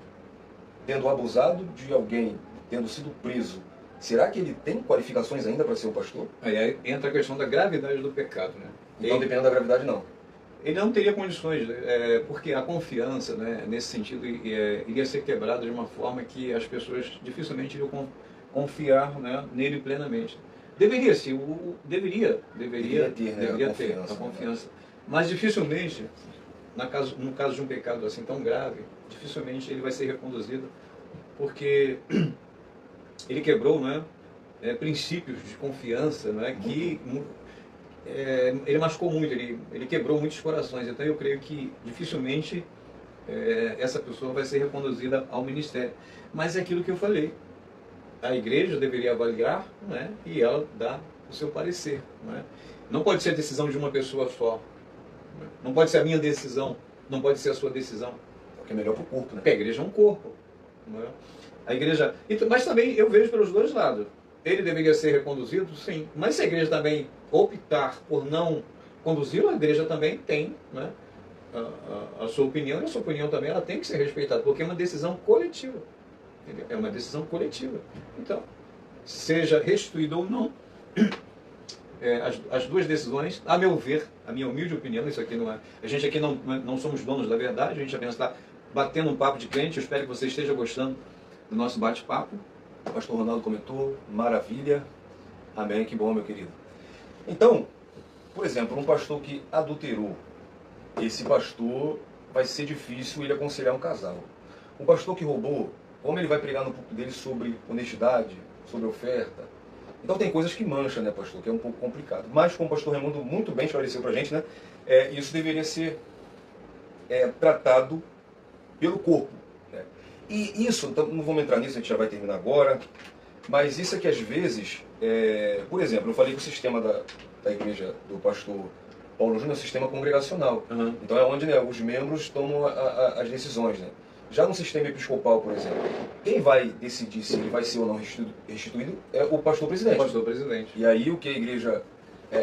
Tendo abusado de alguém, tendo sido preso. Será que ele tem qualificações ainda para ser um pastor? Aí entra a questão da gravidade do pecado, né? Então, dependendo da gravidade, não. Ele não teria condições, porque a confiança, né, nesse sentido, iria ser quebrada de uma forma que as pessoas dificilmente iriam confiar, né, nele plenamente. Deveria sim, deveria ter a confiança. Mas dificilmente, no caso de um pecado assim tão grave, dificilmente ele vai ser reconduzido, porque ele quebrou, né, princípios de confiança, né, que ele machucou muito, ele quebrou muitos corações. Então eu creio que dificilmente essa pessoa vai ser reconduzida ao ministério. Mas é aquilo que eu falei, a igreja deveria avaliar, né, e ela dá o seu parecer. Né? Não pode ser a decisão de uma pessoa só, não pode ser a minha decisão, não pode ser a sua decisão. Porque é melhor para o corpo, né? Porque a igreja é um corpo. Né? A igreja... Mas também eu vejo pelos dois lados. Ele deveria ser reconduzido? Sim. Mas se a igreja também optar por não conduzi-lo, a igreja também tem, né, a sua opinião, e a sua opinião também ela tem que ser respeitada, porque é uma decisão coletiva. Entendeu? É uma decisão coletiva. Então, seja restituído ou não, as duas decisões, a meu ver, a minha humilde opinião, isso aqui não é. A gente aqui não somos donos da verdade, a gente apenas está batendo um papo de crente. Eu espero que você esteja gostando do nosso bate-papo. O pastor Ronaldo comentou, maravilha. Amém, que bom, meu querido. Então, por exemplo, um pastor que adulterou, esse pastor vai ser difícil ele aconselhar um casal. Um pastor que roubou, como ele vai pregar no púlpito dele sobre honestidade, sobre oferta? Então tem coisas que mancham, né, pastor, que é um pouco complicado. Mas, como o pastor Raimundo muito bem esclareceu pra gente, né, isso deveria ser tratado pelo corpo. Né? E isso, então, não vamos entrar nisso, a gente já vai terminar agora, mas isso é que às vezes, por exemplo, eu falei que o sistema da igreja do pastor Paulo Júnior é um sistema congregacional. Uhum. Então é onde, né, os membros tomam as decisões. Né? Já no sistema episcopal, por exemplo, quem vai decidir se ele vai ser ou não restituído é o pastor presidente. O pastor presidente. E aí o que a igreja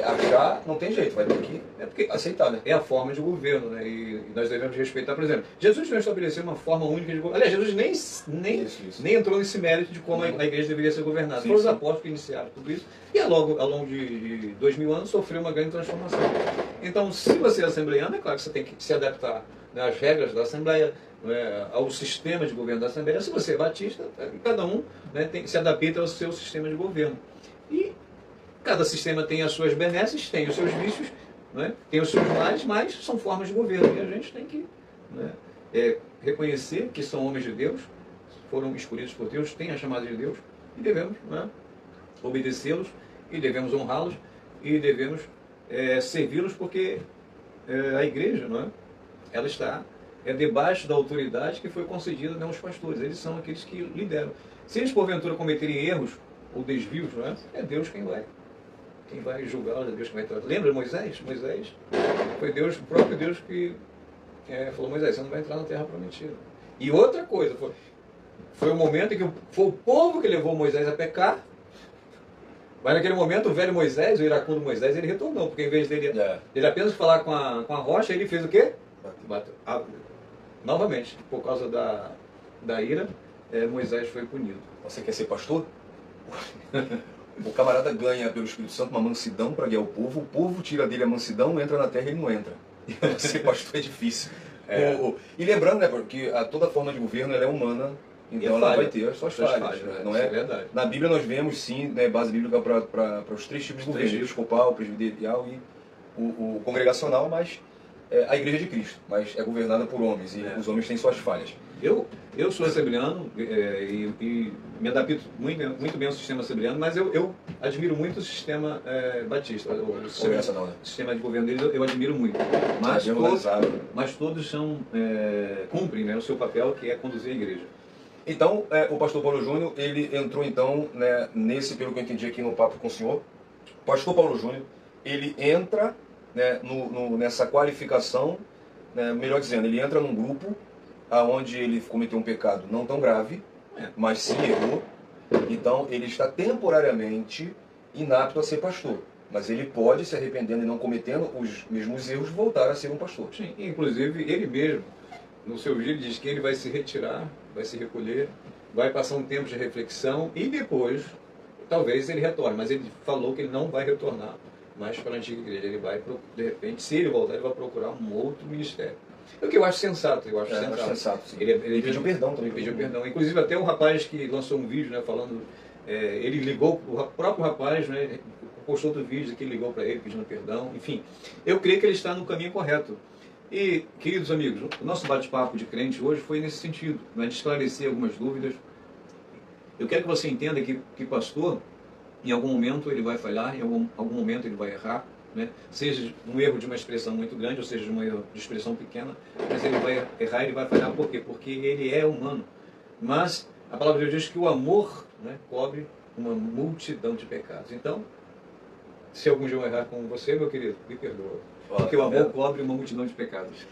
achar, não tem jeito, vai ter que aceitar, né? É a forma de governo, né? E nós devemos respeitar, por exemplo, Jesus não estabeleceu uma forma única de governo. Aliás, Jesus nem entrou nesse mérito de como a igreja deveria ser governada. Foram os apóstolos que iniciaram tudo isso e ao longo de 2000 anos sofreu uma grande transformação. Então, se você é assembleiano, é claro que você tem que se adaptar, né, às regras da Assembleia, ao sistema de governo da Assembleia. Se você é batista, cada um, né, se adapta ao seu sistema de governo. E cada sistema tem as suas benesses, tem os seus vícios, né, tem os seus males, mas são formas de governo. E a gente tem que, né, reconhecer que são homens de Deus, foram escolhidos por Deus, têm a chamada de Deus, e devemos, né, obedecê-los, e devemos honrá-los, e devemos servi-los, porque a igreja, não é, ela está debaixo da autoridade que foi concedida, né, aos pastores. Eles são aqueles que lideram. Se eles porventura cometerem erros ou desvios, não é Deus quem vai julgá-los, é Deus quem vai tratar. Lembra Moisés? Moisés foi Deus, o próprio Deus que falou: Moisés, você não vai entrar na terra prometida. E outra coisa, foi o momento em que foi o povo que levou Moisés a pecar. Mas naquele momento o velho Moisés, o iracundo Moisés, ele retornou, porque em vez dele apenas falar com a rocha, ele fez o quê? Bateu. Novamente, por causa da ira, Moisés foi punido. Você quer ser pastor? O camarada ganha pelo Espírito Santo uma mansidão para guiar o povo tira dele a mansidão, entra na terra e ele não entra. E ser pastor é difícil. E lembrando, né, porque toda forma de governo ela é humana, então ela vai ter as suas falhas. Né? Não é verdade. Na Bíblia nós vemos sim, né, base bíblica para os três tipos de governo: episcopal, presbiterial e o congregacional, mas a igreja de Cristo, mas é governada por homens e os homens têm suas falhas. Eu sou assembleano e me adapto muito bem ao sistema assembleano, mas eu admiro muito o sistema batista, o sistema de governo deles eu admiro muito. Mas todos cumprem, né, o seu papel, que é conduzir a igreja. Então, o pastor Paulo Júnior, ele entrou então, né, pelo que eu entendi aqui no papo com o senhor, o pastor Paulo Júnior, ele entra, né, nessa qualificação, né, melhor dizendo, ele entra num grupo onde ele cometeu um pecado não tão grave, mas sim errou. Então ele está temporariamente inapto a ser pastor, mas ele pode, se arrependendo e não cometendo os mesmos erros, voltar a ser um pastor. Sim, inclusive ele mesmo, no seu vídeo, diz que ele vai se retirar, vai se recolher, vai passar um tempo de reflexão e depois talvez ele retorne, mas ele falou que ele não vai retornar mais para a antiga igreja. Ele vai, de repente, se ele voltar, ele vai procurar um outro ministério. É o que eu acho sensato. Eu acho sensato. Ele pediu perdão também. Pediu perdão. Inclusive até um rapaz que lançou um vídeo, né, falando, ele ligou, o próprio rapaz, né, postou outro vídeo que ele ligou para ele pedindo perdão. Enfim, eu creio que ele está no caminho correto. E, queridos amigos, o nosso bate-papo de crente hoje foi nesse sentido, né, de esclarecer algumas dúvidas. Eu quero que você entenda que pastor, em algum momento ele vai falhar, em algum momento ele vai errar, né? Seja um erro de uma expressão muito grande, ou seja, de um erro de expressão pequena, mas ele vai errar, ele vai falhar. Por quê? Porque ele é humano. Mas a palavra de Deus diz que o amor, né, cobre uma multidão de pecados. Então, se algum dia eu errar com você, meu querido, me perdoa. Porque o amor cobre uma multidão de pecados.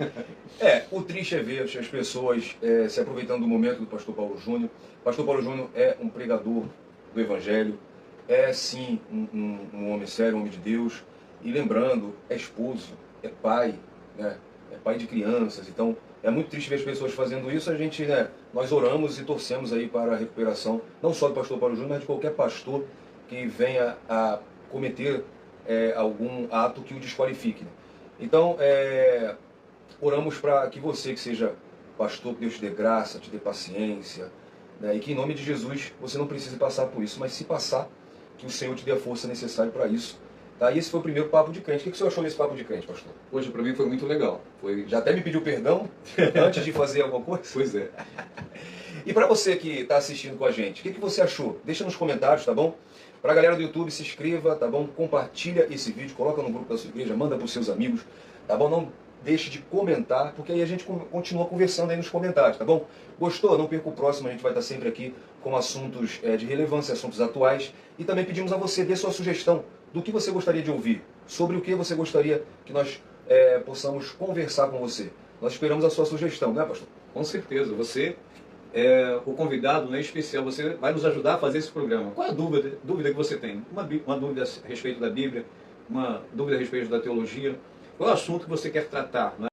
O triste é ver as pessoas se aproveitando do momento do pastor Paulo Júnior. O pastor Paulo Júnior é um pregador do Evangelho, é sim um homem sério, um homem de Deus. E lembrando, é esposo, é pai, né? É pai de crianças. Então é muito triste ver as pessoas fazendo isso. A gente, né, nós oramos e torcemos aí para a recuperação, não só do pastor Paulo Júnior, mas de qualquer pastor que venha a cometer algum ato que o desqualifique. Então, oramos para que você, que seja pastor, que Deus te dê graça, te dê paciência, né? E que em nome de Jesus você não precise passar por isso, mas se passar, que o Senhor te dê a força necessária para isso. Tá? E esse foi o primeiro papo de crente. O que o senhor achou desse papo de crente, pastor? Hoje, para mim, foi muito legal. Já até me pediu perdão antes de fazer alguma coisa? Pois é. E para você que está assistindo com a gente, o que você achou? Deixa nos comentários, tá bom? Para a galera do YouTube, se inscreva, tá bom? Compartilha esse vídeo, coloca no grupo da sua igreja, manda para os seus amigos, tá bom? Não deixe de comentar, porque aí a gente continua conversando aí nos comentários, tá bom? Gostou? Não perca o próximo, a gente vai estar sempre aqui com assuntos de relevância, assuntos atuais. E também pedimos a você, dê sua sugestão do que você gostaria de ouvir, sobre o que você gostaria que nós possamos conversar com você. Nós esperamos a sua sugestão, não é, pastor? Com certeza. Você é o convidado, né, especial. Você vai nos ajudar a fazer esse programa. Qual é a dúvida que você tem? Uma dúvida a respeito da Bíblia, uma dúvida a respeito da teologia. Qual é o assunto que você quer tratar, né?